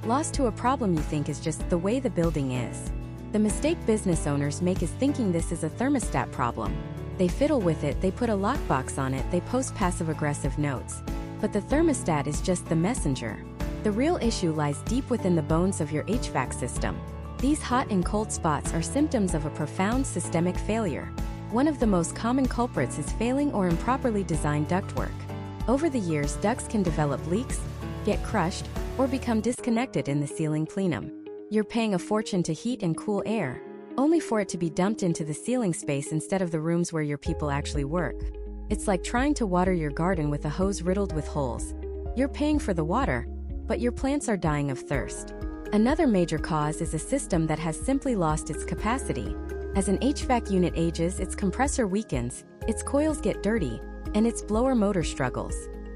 lost to a problem you think is just the way the building is. The mistake business owners make is thinking this is a thermostat problem. They fiddle with it, they put a lockbox on it, they post passive-aggressive notes. But the thermostat is just the messenger. The real issue lies deep within the bones of your HVAC system. These hot and cold spots are symptoms of a profound systemic failure. One of the most common culprits is failing or improperly designed ductwork. Over the years, ducts can develop leaks, get crushed, or become disconnected in the ceiling plenum. You're paying a fortune to heat and cool air, only for it to be dumped into the ceiling space instead of the rooms where your people actually work. It's like trying to water your garden with a hose riddled with holes. You're paying for the water, but your plants are dying of thirst. Another major cause is a system that has simply lost its capacity. As an HVAC unit ages, its compressor weakens, its coils get dirty, and its blower motor struggles.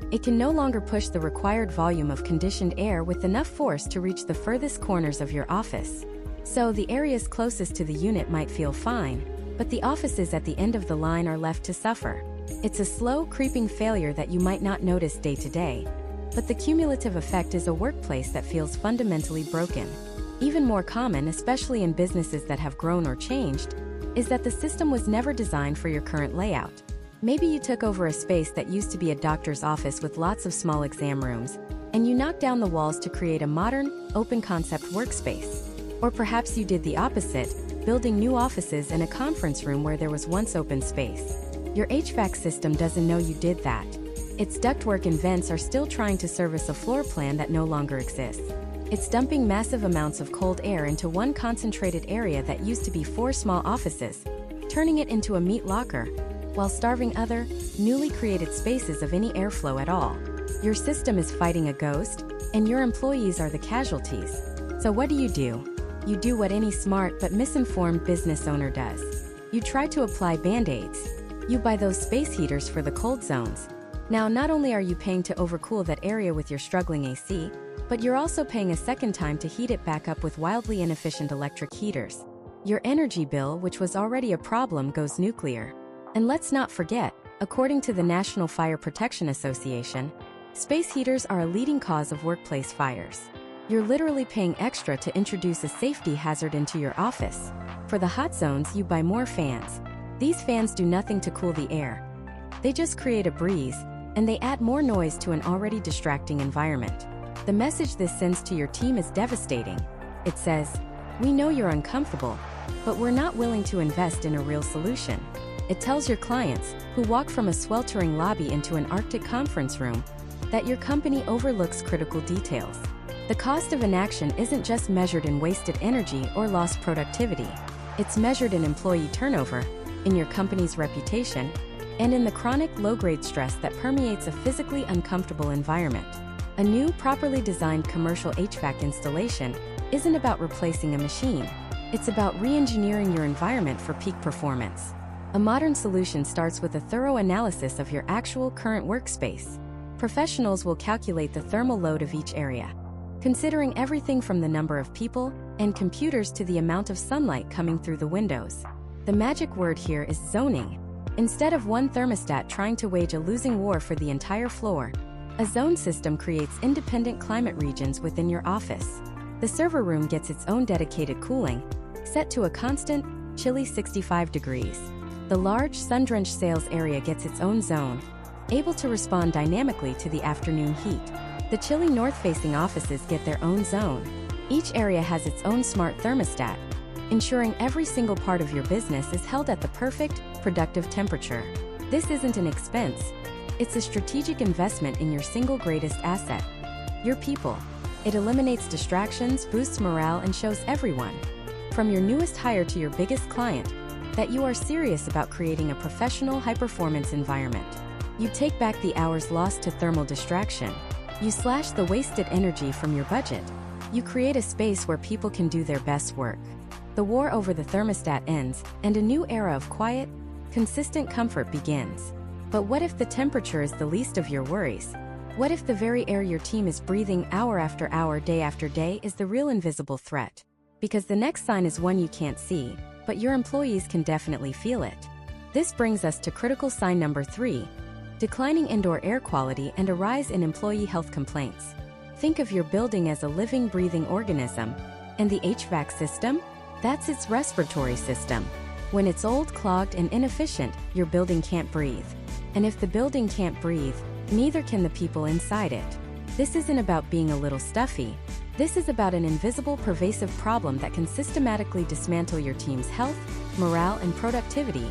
It can no longer push the required volume of conditioned air with enough force to reach the furthest corners of your office. So the areas closest to the unit might feel fine, but the offices at the end of the line are left to suffer. It's a slow, creeping failure that you might not notice day to day, but the cumulative effect is a workplace that feels fundamentally broken. Even more common, especially in businesses that have grown or changed, is that the system was never designed for your current layout. Maybe you took over a space that used to be a doctor's office with lots of small exam rooms, and you knocked down the walls to create a modern, open-concept workspace. Or perhaps you did the opposite, building new offices and a conference room where there was once open space. Your HVAC system doesn't know you did that. Its ductwork and vents are still trying to service a floor plan that no longer exists. It's dumping massive amounts of cold air into one concentrated area that used to be 4 small offices, turning it into a meat locker, while starving other, newly created spaces of any airflow at all. Your system is fighting a ghost, and your employees are the casualties. So what do? You do what any smart but misinformed business owner does. You try to apply band-aids. You buy those space heaters for the cold zones. Now, not only are you paying to overcool that area with your struggling AC, but you're also paying a second time to heat it back up with wildly inefficient electric heaters. Your energy bill, which was already a problem, goes nuclear. And let's not forget, according to the National Fire Protection Association, space heaters are a leading cause of workplace fires. You're literally paying extra to introduce a safety hazard into your office. For the hot zones, you buy more fans. These fans do nothing to cool the air. They just create a breeze, and they add more noise to an already distracting environment. The message this sends to your team is devastating. It says, "We know you're uncomfortable, but we're not willing to invest in a real solution." It tells your clients, who walk from a sweltering lobby into an Arctic conference room, that your company overlooks critical details. The cost of inaction isn't just measured in wasted energy or lost productivity. It's measured in employee turnover, in your company's reputation, and in the chronic low-grade stress that permeates a physically uncomfortable environment. A new, properly designed commercial HVAC installation isn't about replacing a machine. It's about re-engineering your environment for peak performance. A modern solution starts with a thorough analysis of your actual current workspace. Professionals will calculate the thermal load of each area, considering everything from the number of people and computers to the amount of sunlight coming through the windows. The magic word here is zoning. Instead of one thermostat trying to wage a losing war for the entire floor, a zone system creates independent climate regions within your office. The server room gets its own dedicated cooling, set to a constant, chilly 65 degrees. The large, sun-drenched sales area gets its own zone, able to respond dynamically to the afternoon heat. The chilly north-facing offices get their own zone. Each area has its own smart thermostat, ensuring every single part of your business is held at the perfect, productive temperature. This isn't an expense. It's a strategic investment in your single greatest asset, your people. It eliminates distractions, boosts morale, and shows everyone, from your newest hire to your biggest client, that you are serious about creating a professional, high-performance environment. You take back the hours lost to thermal distraction. You slash the wasted energy from your budget. You create a space where people can do their best work. The war over the thermostat ends, and a new era of quiet, consistent comfort begins. But what if the temperature is the least of your worries? What if the very air your team is breathing hour after hour, day after day is the real invisible threat? Because the next sign is one you can't see, but your employees can definitely feel it. This brings us to critical sign number 3, declining indoor air quality and a rise in employee health complaints. Think of your building as a living, breathing organism, and the HVAC system? That's its respiratory system. When it's old, clogged, and inefficient, your building can't breathe. And if the building can't breathe, neither can the people inside it. This isn't about being a little stuffy. This is about an invisible, pervasive problem that can systematically dismantle your team's health, morale, and productivity,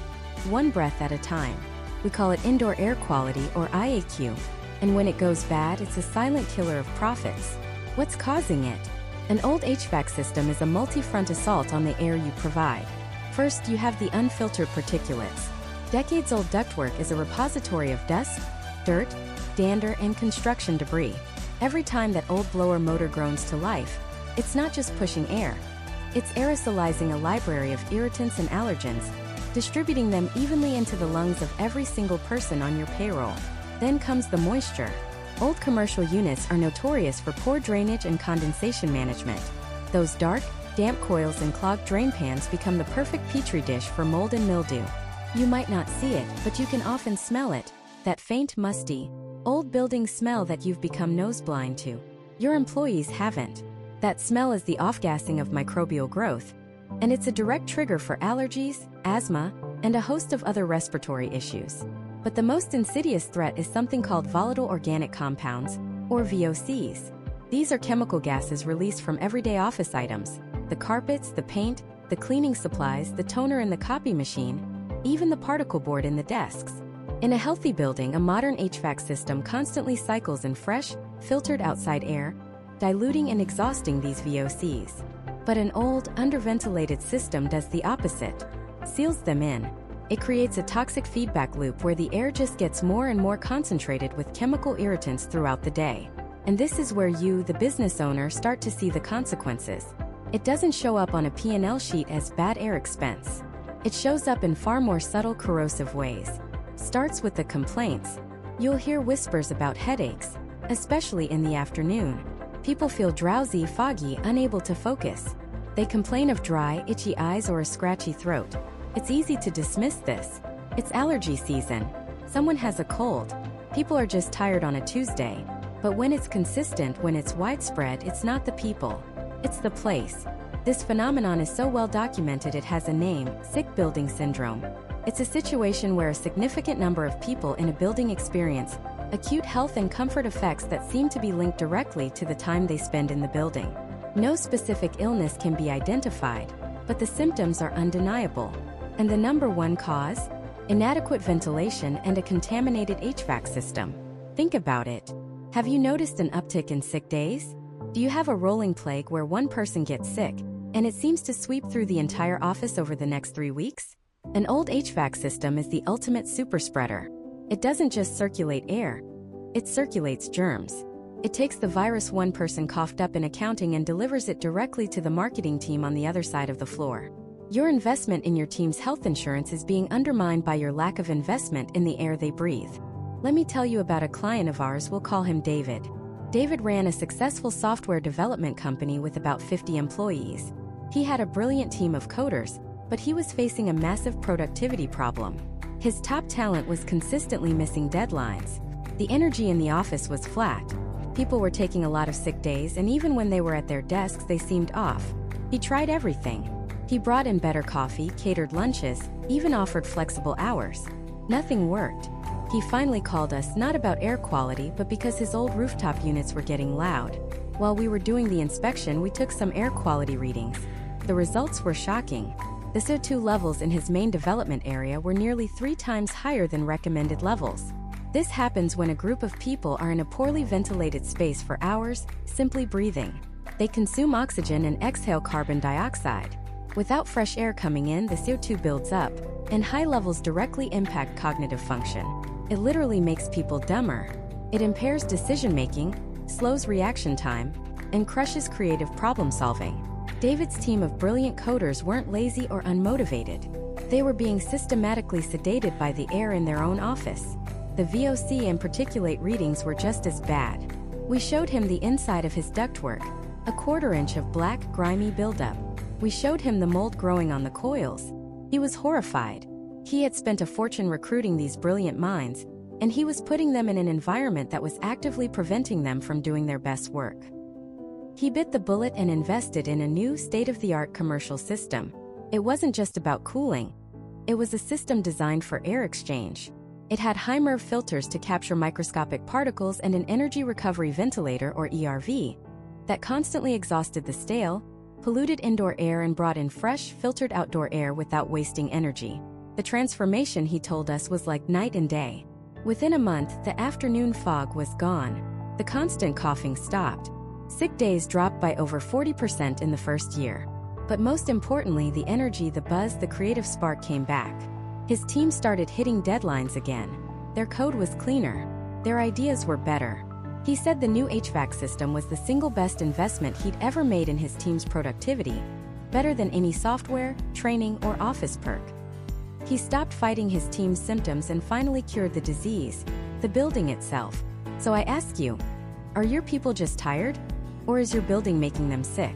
one breath at a time. We call it indoor air quality, or IAQ. And when it goes bad, it's a silent killer of profits. What's causing it? An old HVAC system is a multi-front assault on the air you provide. First, you have the unfiltered particulates. Decades-old ductwork is a repository of dust, dirt, dander, and construction debris. Every time that old blower motor groans to life, it's not just pushing air. It's aerosolizing a library of irritants and allergens, distributing them evenly into the lungs of every single person on your payroll. Then comes the moisture. Old commercial units are notorious for poor drainage and condensation management. Those dark, damp coils and clogged drain pans become the perfect petri dish for mold and mildew. You might not see it, but you can often smell it, that faint, musty, old building smell that you've become noseblind to. Your employees haven't. That smell is the off-gassing of microbial growth, and it's a direct trigger for allergies, asthma, and a host of other respiratory issues. But the most insidious threat is something called volatile organic compounds, or VOCs. These are chemical gases released from everyday office items: the carpets, the paint, the cleaning supplies, the toner in the copy machine, even the particle board in the desks. In a healthy building, a modern HVAC system constantly cycles in fresh, filtered outside air, diluting and exhausting these VOCs. But an old, underventilated system does the opposite, seals them in. It creates a toxic feedback loop where the air just gets more and more concentrated with chemical irritants throughout the day. And this is where you, the business owner, start to see the consequences. It doesn't show up on a P&L sheet as bad air expense. It shows up in far more subtle, corrosive ways. Starts with the complaints. You'll hear whispers about headaches, especially in the afternoon. People feel drowsy, foggy, unable to focus. They complain of dry, itchy eyes or a scratchy throat. It's easy to dismiss this. It's allergy season. Someone has a cold. People are just tired on a Tuesday. But when it's consistent, when it's widespread, it's not the people. It's the place. This phenomenon is so well documented it has a name: sick building syndrome. It's a situation where a significant number of people in a building experience acute health and comfort effects that seem to be linked directly to the time they spend in the building. No specific illness can be identified, but the symptoms are undeniable. And the number one cause? Inadequate ventilation and a contaminated HVAC system. Think about it. Have you noticed an uptick in sick days? Do you have a rolling plague where one person gets sick, and it seems to sweep through the entire office over the next 3 weeks? An old HVAC system is the ultimate super spreader. It doesn't just circulate air, it circulates germs. It takes the virus one person coughed up in accounting and delivers it directly to the marketing team on the other side of the floor. Your investment in your team's health insurance is being undermined by your lack of investment in the air they breathe. Let me tell you about a client of ours. We'll call him David. David ran a successful software development company with about 50 employees. He had a brilliant team of coders, but he was facing a massive productivity problem. His top talent was consistently missing deadlines. The energy in the office was flat. People were taking a lot of sick days, and even when they were at their desks, they seemed off. He tried everything. He brought in better coffee, catered lunches, even offered flexible hours. Nothing worked. He finally called us, not about air quality, but because his old rooftop units were getting loud. While we were doing the inspection, we took some air quality readings. The results were shocking. The CO2 levels in his main development area were nearly 3 times higher than recommended levels. This happens when a group of people are in a poorly ventilated space for hours, simply breathing. They consume oxygen and exhale carbon dioxide. Without fresh air coming in, the CO2 builds up, and high levels directly impact cognitive function. It literally makes people dumber. It impairs decision-making, slows reaction time, and crushes creative problem-solving. David's team of brilliant coders weren't lazy or unmotivated. They were being systematically sedated by the air in their own office. The VOC and particulate readings were just as bad. We showed him the inside of his ductwork, a 1/4 inch of black, grimy buildup. We showed him the mold growing on the coils. He was horrified. He had spent a fortune recruiting these brilliant minds, and he was putting them in an environment that was actively preventing them from doing their best work. He bit the bullet and invested in a new, state-of-the-art commercial system. It wasn't just about cooling. It was a system designed for air exchange. It had high MERV filters to capture microscopic particles and an energy recovery ventilator, or ERV, that constantly exhausted the stale, polluted indoor air and brought in fresh, filtered outdoor air without wasting energy. The transformation, he told us, was like night and day. Within a month, the afternoon fog was gone. The constant coughing stopped. Sick days dropped by over 40% in the first year. But most importantly, the energy, the buzz, the creative spark came back. His team started hitting deadlines again. Their code was cleaner. Their ideas were better. He said the new HVAC system was the single best investment he'd ever made in his team's productivity. better than any software, training, or office perk. He stopped fighting his team's symptoms and finally cured the disease, the building itself. So I ask you, are your people just tired? Or is your building making them sick?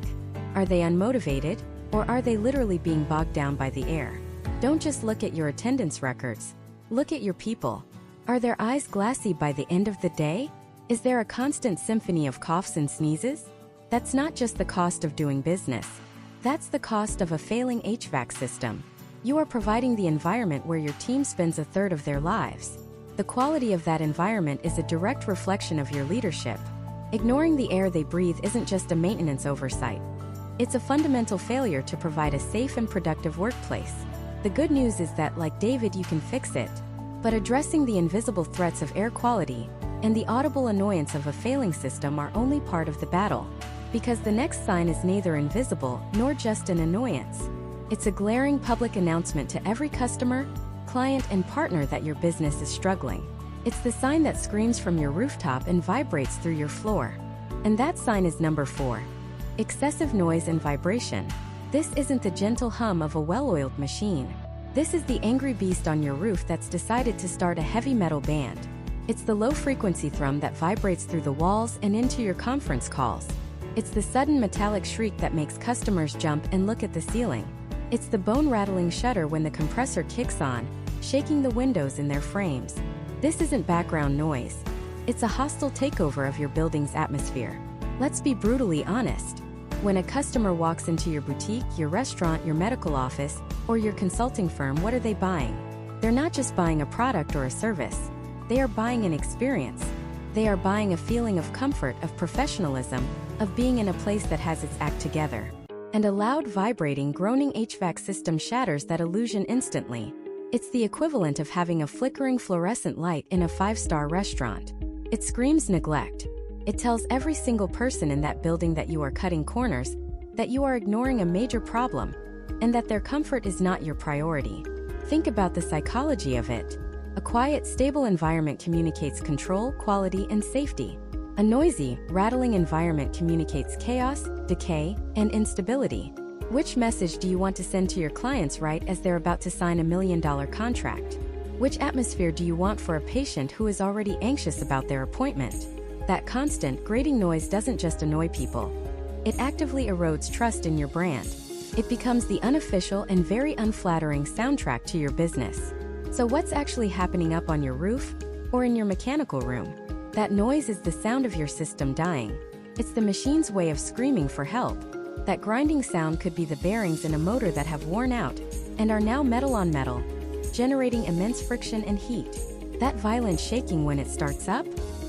Are they unmotivated? Or are they literally being bogged down by the air? Don't just look at your attendance records. Look at your people. Are their eyes glassy by the end of the day? Is there a constant symphony of coughs and sneezes? That's not just the cost of doing business. That's the cost of a failing HVAC system. You are providing the environment where your team spends a third of their lives. The quality of that environment is a direct reflection of your leadership. Ignoring the air they breathe isn't just a maintenance oversight. It's a fundamental failure to provide a safe and productive workplace. The good news is that, like David, you can fix it. But addressing the invisible threats of air quality and the audible annoyance of a failing system are only part of the battle. Because the next sign is neither invisible nor just an annoyance. It's a glaring public announcement to every customer, client, and partner that your business is struggling. It's the sign that screams from your rooftop and vibrates through your floor. And that sign is number 4. Excessive noise and vibration. This isn't the gentle hum of a well-oiled machine. This is the angry beast on your roof that's decided to start a heavy metal band. It's the low-frequency thrum that vibrates through the walls and into your conference calls. It's the sudden metallic shriek that makes customers jump and look at the ceiling. It's the bone-rattling shudder when the compressor kicks on, shaking the windows in their frames. This isn't background noise. It's a hostile takeover of your building's atmosphere. Let's be brutally honest. When a customer walks into your boutique, your restaurant, your medical office, or your consulting firm, what are they buying? They're not just buying a product or a service. They are buying an experience. They are buying a feeling of comfort, of professionalism, of being in a place that has its act together. And a loud, vibrating, groaning HVAC system shatters that illusion instantly. It's the equivalent of having a flickering fluorescent light in a 5-star restaurant. It screams neglect. It tells every single person in that building that you are cutting corners, that you are ignoring a major problem, and that their comfort is not your priority. Think about the psychology of it. A quiet, stable environment communicates control, quality, and safety. A noisy, rattling environment communicates chaos, decay, and instability. Which message do you want to send to your clients right as they're about to sign $1 million contract? Which atmosphere do you want for a patient who is already anxious about their appointment? That constant, grating noise doesn't just annoy people. It actively erodes trust in your brand. It becomes the unofficial and very unflattering soundtrack to your business. So what's actually happening up on your roof or in your mechanical room? That noise is the sound of your system dying. It's the machine's way of screaming for help. That grinding sound could be the bearings in a motor that have worn out and are now metal on metal, generating immense friction and heat. That violent shaking when it starts up?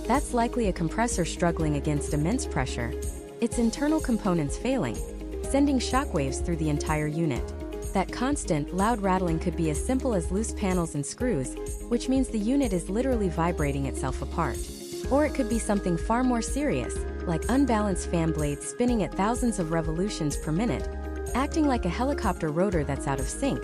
That's likely a compressor struggling against immense pressure. Its internal components failing, sending shockwaves through the entire unit. That constant, loud rattling could be as simple as loose panels and screws, which means the unit is literally vibrating itself apart. Or it could be something far more serious, like unbalanced fan blades spinning at thousands of revolutions per minute, acting like a helicopter rotor that's out of sync,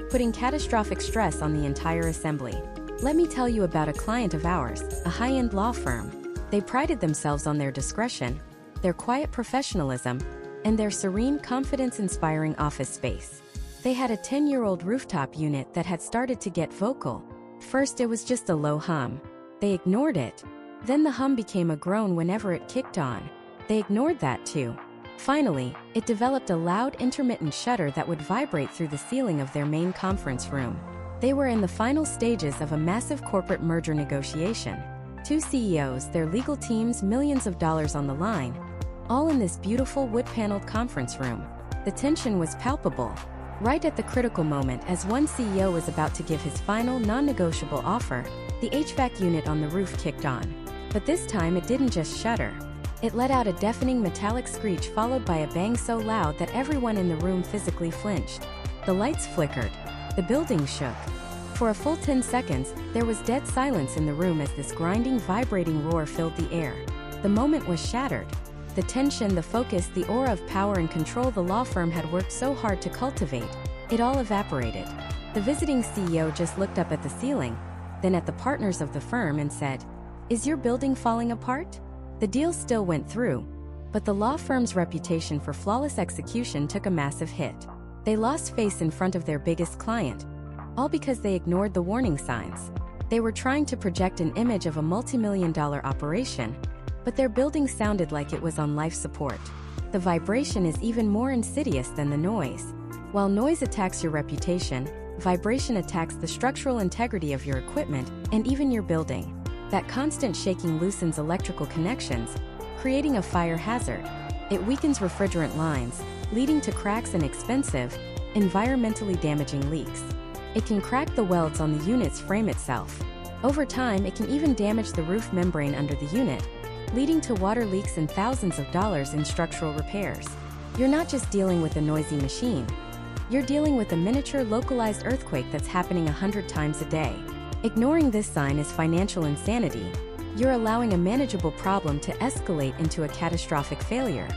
putting catastrophic stress on the entire assembly. Let me tell you about a client of ours, a high-end law firm. They prided themselves on their discretion, their quiet professionalism, and their serene, confidence-inspiring office space. They had a 10-year-old rooftop unit that had started to get vocal. First, it was just a low hum. They ignored it. Then the hum became a groan whenever it kicked on. They ignored that too. Finally, it developed a loud, intermittent shudder that would vibrate through the ceiling of their main conference room. They were in the final stages of a massive corporate merger negotiation. 2 CEOs, their legal teams, millions of dollars on the line, all in this beautiful wood-paneled conference room. The tension was palpable. Right at the critical moment, as one CEO was about to give his final, non-negotiable offer, the HVAC unit on the roof kicked on. But this time it didn't just shudder. It let out a deafening metallic screech followed by a bang so loud that everyone in the room physically flinched. The lights flickered. The building shook. For a full 10 seconds, there was dead silence in the room as this grinding, vibrating roar filled the air. The moment was shattered. The tension, the focus, the aura of power and control the law firm had worked so hard to cultivate, it all evaporated. The visiting CEO just looked up at the ceiling, then at the partners of the firm and said, "Is your building falling apart?" The deal still went through, But the law firm's reputation for flawless execution took a massive hit. They lost face in front of their biggest client, all because they ignored the warning signs. They were trying to project an image of a multi-million-dollar operation, but their building sounded like it was on life support. The vibration is even more insidious than the noise. While noise attacks your reputation, vibration attacks the structural integrity of your equipment and even your building. That constant shaking loosens electrical connections, creating a fire hazard. It weakens refrigerant lines, leading to cracks and expensive, environmentally damaging leaks. It can crack the welds on the unit's frame itself. Over time, it can even damage the roof membrane under the unit, leading to water leaks and thousands of dollars in structural repairs. You're not just dealing with a noisy machine. You're dealing with a miniature localized earthquake that's happening 100 times a day. Ignoring this sign is financial insanity. You're allowing a manageable problem to escalate into a catastrophic failure.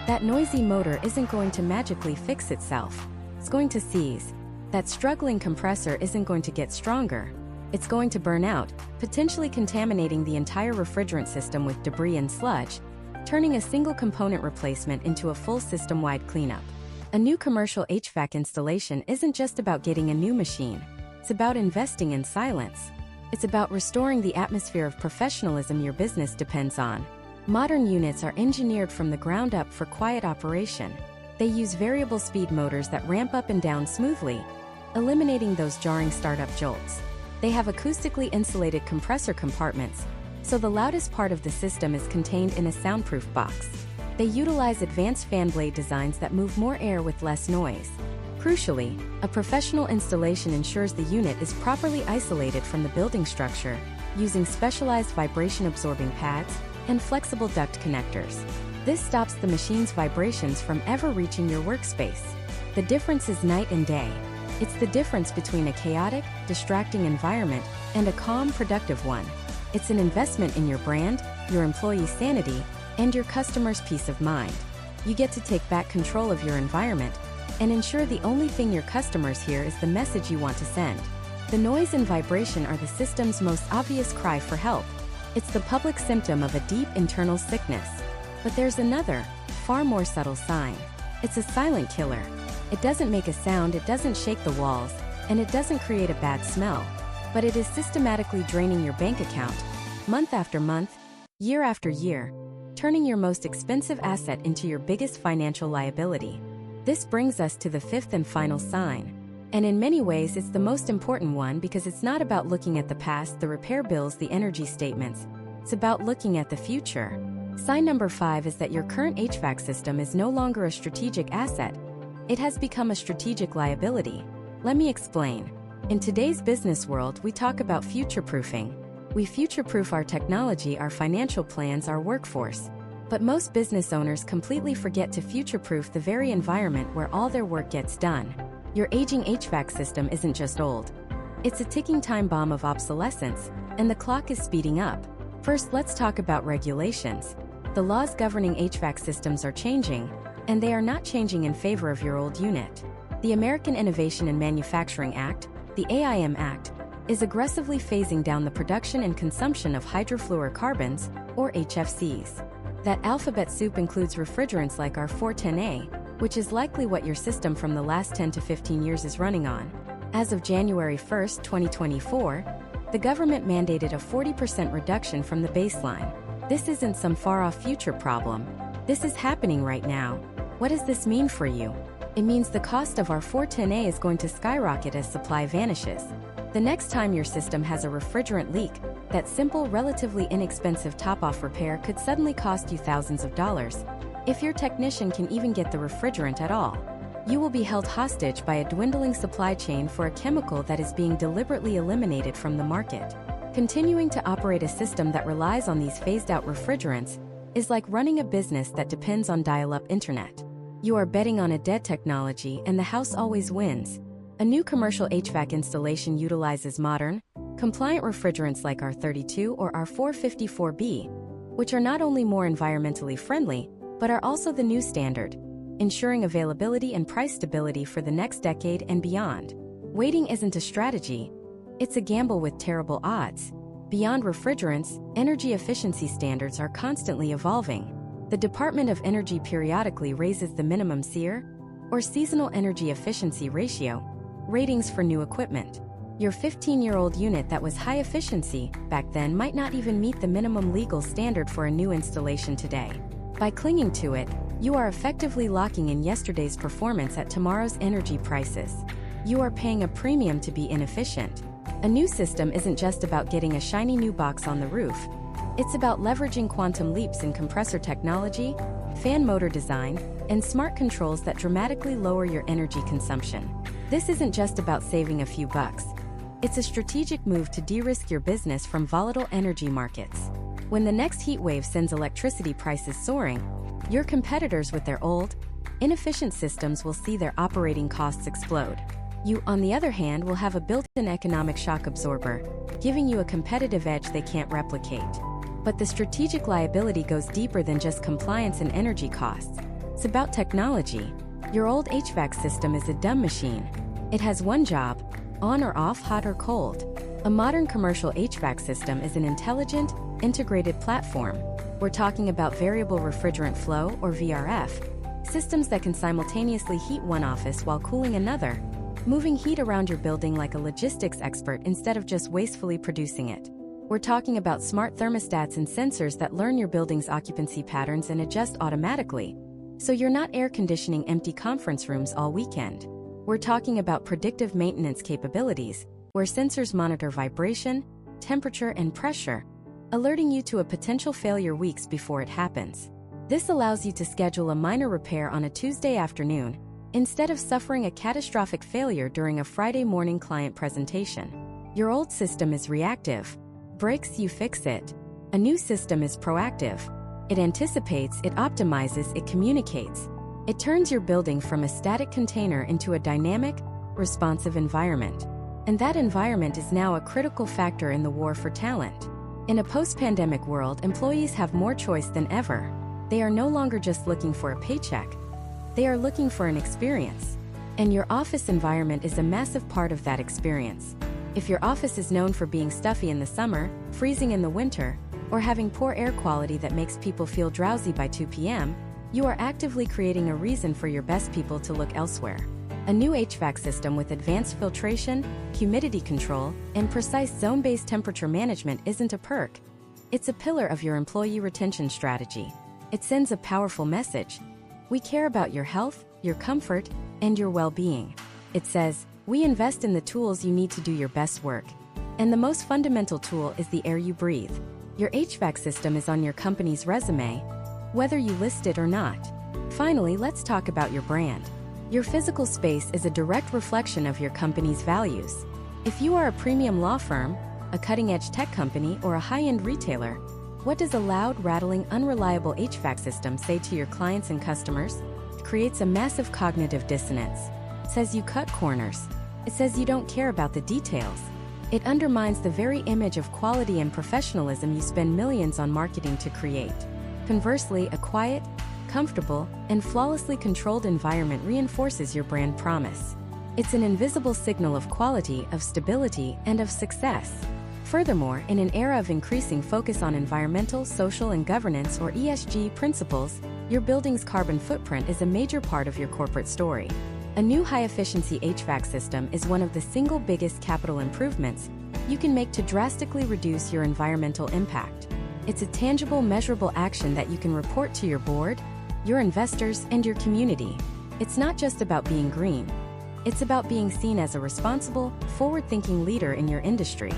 That noisy motor isn't going to magically fix itself. It's going to seize. That struggling compressor isn't going to get stronger. It's going to burn out, potentially contaminating the entire refrigerant system with debris and sludge, turning a single component replacement into a full system-wide cleanup. A new commercial HVAC installation isn't just about getting a new machine. It's about investing in silence. It's about restoring the atmosphere of professionalism your business depends on. Modern units are engineered from the ground up for quiet operation. They use variable speed motors that ramp up and down smoothly, eliminating those jarring startup jolts. They have acoustically insulated compressor compartments, so the loudest part of the system is contained in a soundproof box. They utilize advanced fan blade designs that move more air with less noise. Crucially, a professional installation ensures the unit is properly isolated from the building structure, using specialized vibration-absorbing pads and flexible duct connectors. This stops the machine's vibrations from ever reaching your workspace. The difference is night and day. It's the difference between a chaotic, distracting environment and a calm, productive one. It's an investment in your brand, your employees' sanity, and your customers' peace of mind. You get to take back control of your environment and ensure the only thing your customers hear is the message you want to send. The noise and vibration are the system's most obvious cry for help. It's the public symptom of a deep internal sickness. But there's another, far more subtle sign. It's a silent killer. It doesn't make a sound, it doesn't shake the walls, and it doesn't create a bad smell. But it is systematically draining your bank account, month after month, year after year, turning your most expensive asset into your biggest financial liability. This brings us to the fifth and final sign. And in many ways, it's the most important one because it's not about looking at the past, the repair bills, the energy statements. It's about looking at the future. Sign number 5 is that your current HVAC system is no longer a strategic asset. It has become a strategic liability. Let me explain. In today's business world, we talk about future-proofing. We future-proof our technology, our financial plans, our workforce. But most business owners completely forget to future-proof the very environment where all their work gets done. Your aging HVAC system isn't just old. It's a ticking time bomb of obsolescence, and the clock is speeding up. First, let's talk about regulations. The laws governing HVAC systems are changing, and they are not changing in favor of your old unit. The American Innovation and Manufacturing Act, the AIM Act, is aggressively phasing down the production and consumption of hydrofluorocarbons, or HFCs. That alphabet soup includes refrigerants like R410A, which is likely what your system from the last 10 to 15 years is running on. As of January 1, 2024, the government mandated a 40% reduction from the baseline. This isn't some far-off future problem. This is happening right now. What does this mean for you? It means the cost of R410A is going to skyrocket as supply vanishes. The next time your system has a refrigerant leak, that simple, relatively inexpensive top-off repair could suddenly cost you thousands of dollars. If your technician can even get the refrigerant at all, you will be held hostage by a dwindling supply chain for a chemical that is being deliberately eliminated from the market. Continuing to operate a system that relies on these phased-out refrigerants is like running a business that depends on dial-up internet. You are betting on a dead technology, and the house always wins. A new commercial HVAC installation utilizes modern, compliant refrigerants like R32 or R454B, which are not only more environmentally friendly, but are also the new standard, ensuring availability and price stability for the next decade and beyond. Waiting isn't a strategy, it's a gamble with terrible odds. Beyond refrigerants, energy efficiency standards are constantly evolving. The Department of Energy periodically raises the minimum SEER, or Seasonal Energy Efficiency Ratio, ratings for new equipment. Your 15-year-old unit that was high efficiency back then might not even meet the minimum legal standard for a new installation today. By clinging to it, you are effectively locking in yesterday's performance at tomorrow's energy prices. You are paying a premium to be inefficient. A new system isn't just about getting a shiny new box on the roof. It's about leveraging quantum leaps in compressor technology, fan motor design, and smart controls that dramatically lower your energy consumption. This isn't just about saving a few bucks. It's a strategic move to de-risk your business from volatile energy markets. When the next heat wave sends electricity prices soaring, your competitors with their old, inefficient systems will see their operating costs explode. You, on the other hand, will have a built-in economic shock absorber, giving you a competitive edge they can't replicate. But the strategic liability goes deeper than just compliance and energy costs. It's about technology. Your old HVAC system is a dumb machine. It has one job: on or off, hot or cold. A modern commercial HVAC system is an intelligent, integrated platform. We're talking about variable refrigerant flow, or VRF, systems that can simultaneously heat one office while cooling another, moving heat around your building like a logistics expert instead of just wastefully producing it. We're talking about smart thermostats and sensors that learn your building's occupancy patterns and adjust automatically, so you're not air conditioning empty conference rooms all weekend. We're talking about predictive maintenance capabilities, where sensors monitor vibration, temperature, and pressure, alerting you to a potential failure weeks before it happens. This allows you to schedule a minor repair on a Tuesday afternoon, instead of suffering a catastrophic failure during a Friday morning client presentation. Your old system is reactive. Breaks, you fix it. A new system is proactive. It anticipates, it optimizes, it communicates. It turns your building from a static container into a dynamic, responsive environment. And that environment is now a critical factor in the war for talent. In a post-pandemic world, employees have more choice than ever. They are no longer just looking for a paycheck. They are looking for an experience. And your office environment is a massive part of that experience. If your office is known for being stuffy in the summer, freezing in the winter, or having poor air quality that makes people feel drowsy by 2 p.m., you are actively creating a reason for your best people to look elsewhere. A new HVAC system with advanced filtration, humidity control, and precise zone-based temperature management isn't a perk. It's a pillar of your employee retention strategy. It sends a powerful message. We care about your health, your comfort, and your well-being. It says, we invest in the tools you need to do your best work. And the most fundamental tool is the air you breathe. Your HVAC system is on your company's resume, whether you list it or not. Finally, let's talk about your brand. Your physical space is a direct reflection of your company's values. If you are a premium law firm, a cutting-edge tech company, or a high-end retailer, what does a loud, rattling, unreliable HVAC system say to your clients and customers? It creates a massive cognitive dissonance. It says you cut corners. It says you don't care about the details. It undermines the very image of quality and professionalism you spend millions on marketing to create. Conversely, a quiet, comfortable, and flawlessly controlled environment reinforces your brand promise. It's an invisible signal of quality, of stability, and of success. Furthermore, in an era of increasing focus on environmental, social, and governance, or ESG principles, your building's carbon footprint is a major part of your corporate story. A new high-efficiency HVAC system is one of the single biggest capital improvements you can make to drastically reduce your environmental impact. It's a tangible, measurable action that you can report to your board, your investors, and your community. It's not just about being green. It's about being seen as a responsible, forward-thinking leader in your industry.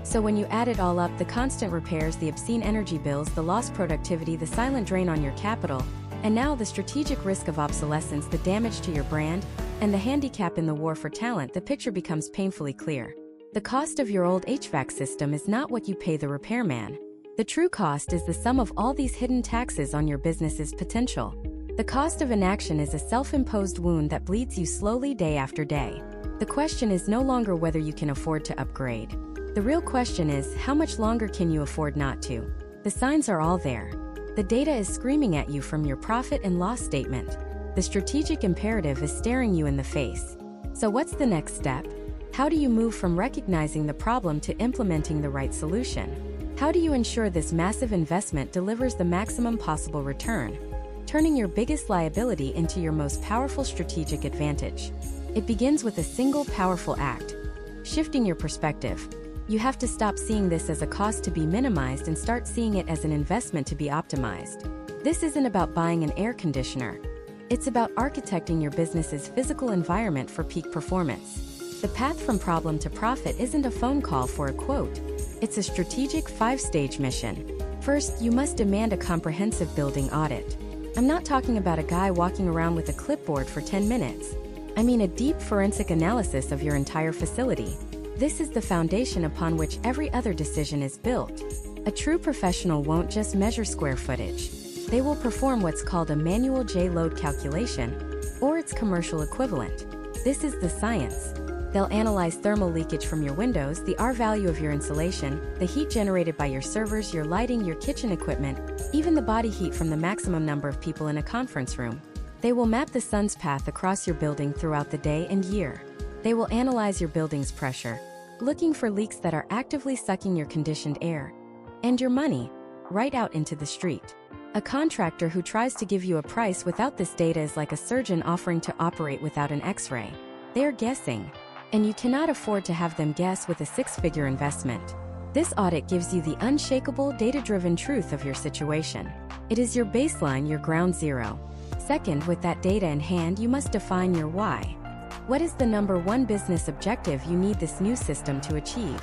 So when you add it all up, the constant repairs, the obscene energy bills, the lost productivity, the silent drain on your capital, and now the strategic risk of obsolescence, the damage to your brand, and the handicap in the war for talent, the picture becomes painfully clear. The cost of your old HVAC system is not what you pay the repairman. The true cost is the sum of all these hidden taxes on your business's potential. The cost of inaction is a self-imposed wound that bleeds you slowly day after day. The question is no longer whether you can afford to upgrade. The real question is, how much longer can you afford not to? The signs are all there. The data is screaming at you from your profit and loss statement. The strategic imperative is staring you in the face. So what's the next step? How do you move from recognizing the problem to implementing the right solution? How do you ensure this massive investment delivers the maximum possible return, turning your biggest liability into your most powerful strategic advantage? It begins with a single powerful act: shifting your perspective. You have to stop seeing this as a cost to be minimized and start seeing it as an investment to be optimized. This isn't about buying an air conditioner. It's about architecting your business's physical environment for peak performance. The path from problem to profit isn't a phone call for a quote. It's a strategic 5-stage mission. First, you must demand a comprehensive building audit. I'm not talking about a guy walking around with a clipboard for 10 minutes. I mean a deep forensic analysis of your entire facility. This is the foundation upon which every other decision is built. A true professional won't just measure square footage. They will perform what's called a manual J-load calculation, or its commercial equivalent. This is the science. They'll analyze thermal leakage from your windows, the R value of your insulation, the heat generated by your servers, your lighting, your kitchen equipment, even the body heat from the maximum number of people in a conference room. They will map the sun's path across your building throughout the day and year. They will analyze your building's pressure, looking for leaks that are actively sucking your conditioned air and your money right out into the street. A contractor who tries to give you a price without this data is like a surgeon offering to operate without an X-ray. They're guessing, and you cannot afford to have them guess with a 6-figure investment. This audit gives you the unshakable, data-driven truth of your situation. It is your baseline, your ground zero. Second, with that data in hand, you must define your why. What is the number one business objective you need this new system to achieve?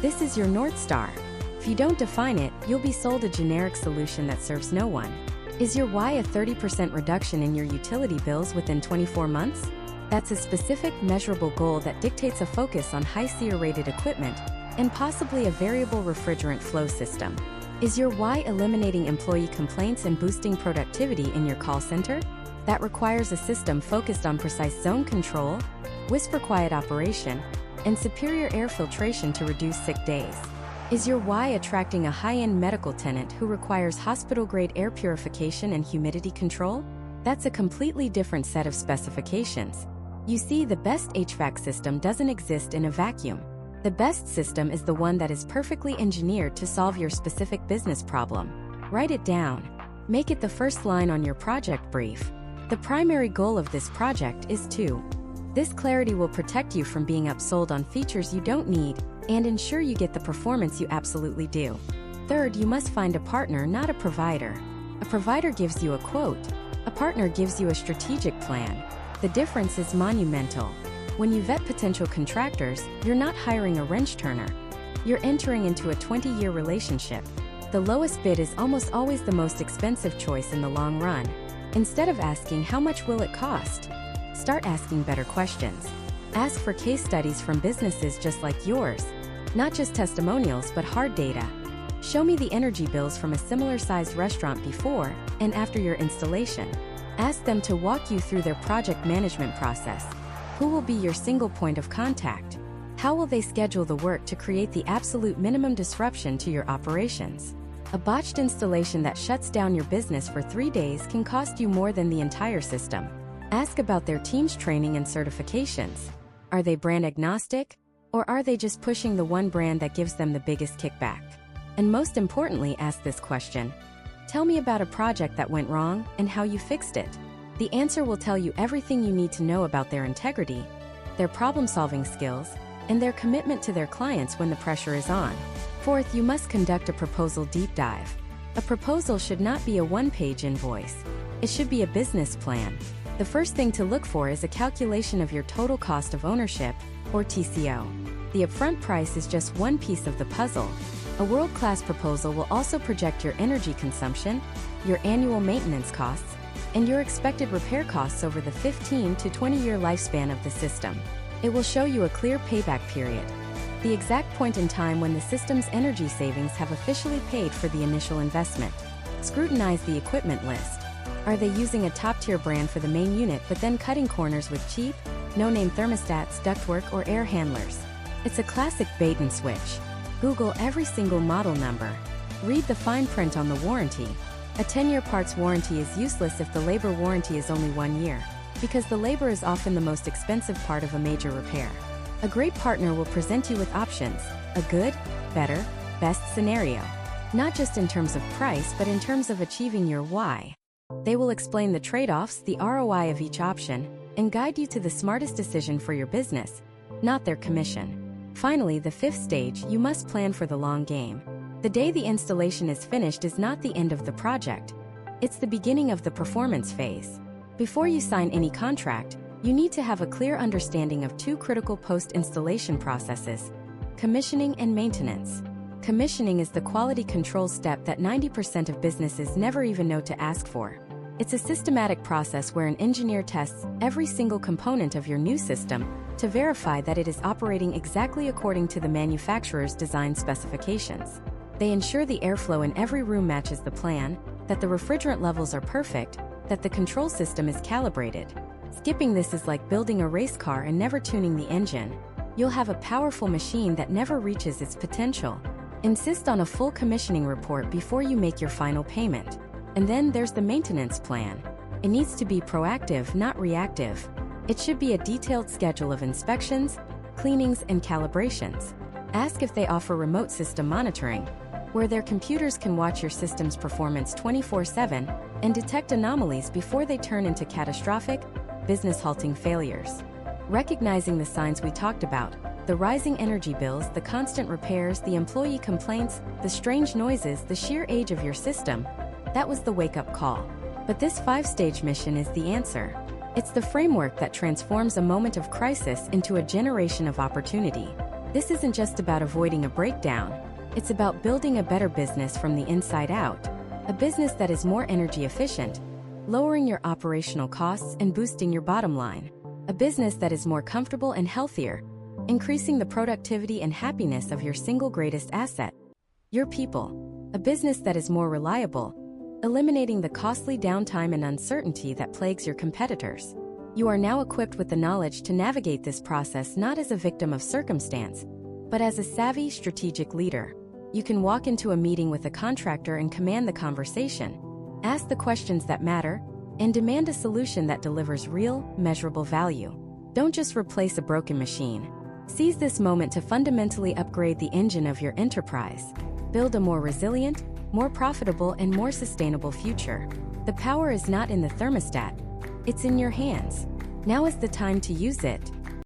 This is your North Star. If you don't define it, you'll be sold a generic solution that serves no one. Is your why a 30% reduction in your utility bills within 24 months? That's a specific, measurable goal that dictates a focus on high SEER-rated equipment and possibly a variable refrigerant flow system. Is your why eliminating employee complaints and boosting productivity in your call center? That requires a system focused on precise zone control, whisper-quiet operation, and superior air filtration to reduce sick days. Is your why attracting a high-end medical tenant who requires hospital-grade air purification and humidity control? That's a completely different set of specifications. You see, the best HVAC system doesn't exist in a vacuum. The best system is the one that is perfectly engineered to solve your specific business problem. Write it down. Make it the first line on your project brief. The primary goal of this project is to. This clarity will protect you from being upsold on features you don't need and ensure you get the performance you absolutely do. Third, you must find a partner, not a provider. A provider gives you a quote. A partner gives you a strategic plan. The difference is monumental. When you vet potential contractors, you're not hiring a wrench turner. You're entering into a 20-year relationship. The lowest bid is almost always the most expensive choice in the long run. Instead of asking, how much will it cost? Start asking better questions. Ask for case studies from businesses just like yours. Not just testimonials, but hard data. Show me the energy bills from a similar-sized restaurant before and after your installation. Ask them to walk you through their project management process. Who will be your single point of contact? How will they schedule the work to create the absolute minimum disruption to your operations? A botched installation that shuts down your business for 3 days can cost you more than the entire system. Ask about their team's training and certifications. Are they brand agnostic? Or are they just pushing the one brand that gives them the biggest kickback? And most importantly, ask this question. Tell me about a project that went wrong and how you fixed it. The answer will tell you everything you need to know about their integrity, their problem-solving skills, and their commitment to their clients when the pressure is on. Fourth, you must conduct a proposal deep dive. A proposal should not be a one-page invoice. It should be a business plan. The first thing to look for is a calculation of your total cost of ownership, or TCO. The upfront price is just one piece of the puzzle. A world-class proposal will also project your energy consumption, your annual maintenance costs, and your expected repair costs over the 15 to 20-year lifespan of the system. It will show you a clear payback period, the exact point in time when the system's energy savings have officially paid for the initial investment. Scrutinize the equipment list. Are they using a top-tier brand for the main unit but then cutting corners with cheap, no-name thermostats, ductwork, or air handlers? It's a classic bait and switch. Google every single model number. Read the fine print on the warranty. A 10-year parts warranty is useless if the labor warranty is only 1 year, because the labor is often the most expensive part of a major repair. A great partner will present you with options, a good, better, best scenario. not just in terms of price but in terms of achieving your why. They will explain the trade-offs, the ROI of each option, and guide you to the smartest decision for your business, not their commission. Finally, the fifth stage, you must plan for the long game. The day the installation is finished is not the end of the project. It's the beginning of the performance phase. Before you sign any contract, you need to have a clear understanding of two critical post-installation processes: commissioning and maintenance. Commissioning is the quality control step that 90% of businesses never even know to ask for. It's a systematic process where an engineer tests every single component of your new system to verify that it is operating exactly according to the manufacturer's design specifications. They ensure the airflow in every room matches the plan, that the refrigerant levels are perfect, that the control system is calibrated. Skipping this is like building a race car and never tuning the engine. You'll have a powerful machine that never reaches its potential. Insist on a full commissioning report before you make your final payment. And then there's the maintenance plan. It needs to be proactive, not reactive. It should be a detailed schedule of inspections, cleanings, and calibrations. Ask if they offer remote system monitoring, where their computers can watch your system's performance 24/7 and detect anomalies before they turn into catastrophic, business-halting failures. Recognizing the signs we talked about, the rising energy bills, the constant repairs, the employee complaints, the strange noises, the sheer age of your system, that was the wake-up call. But this 5-stage mission is the answer. It's the framework that transforms a moment of crisis into a generation of opportunity. This isn't just about avoiding a breakdown. It's about building a better business from the inside out. A business that is more energy efficient, lowering your operational costs and boosting your bottom line. A business that is more comfortable and healthier, increasing the productivity and happiness of your single greatest asset, your people. A business that is more reliable, eliminating the costly downtime and uncertainty that plagues your competitors. You are now equipped with the knowledge to navigate this process not as a victim of circumstance, but as a savvy, strategic leader. You can walk into a meeting with a contractor and command the conversation, ask the questions that matter, and demand a solution that delivers real, measurable value. Don't just replace a broken machine. Seize this moment to fundamentally upgrade the engine of your enterprise. Build a more resilient, more profitable, and more sustainable future. The power is not in the thermostat. It's in your hands. Now is the time to use it.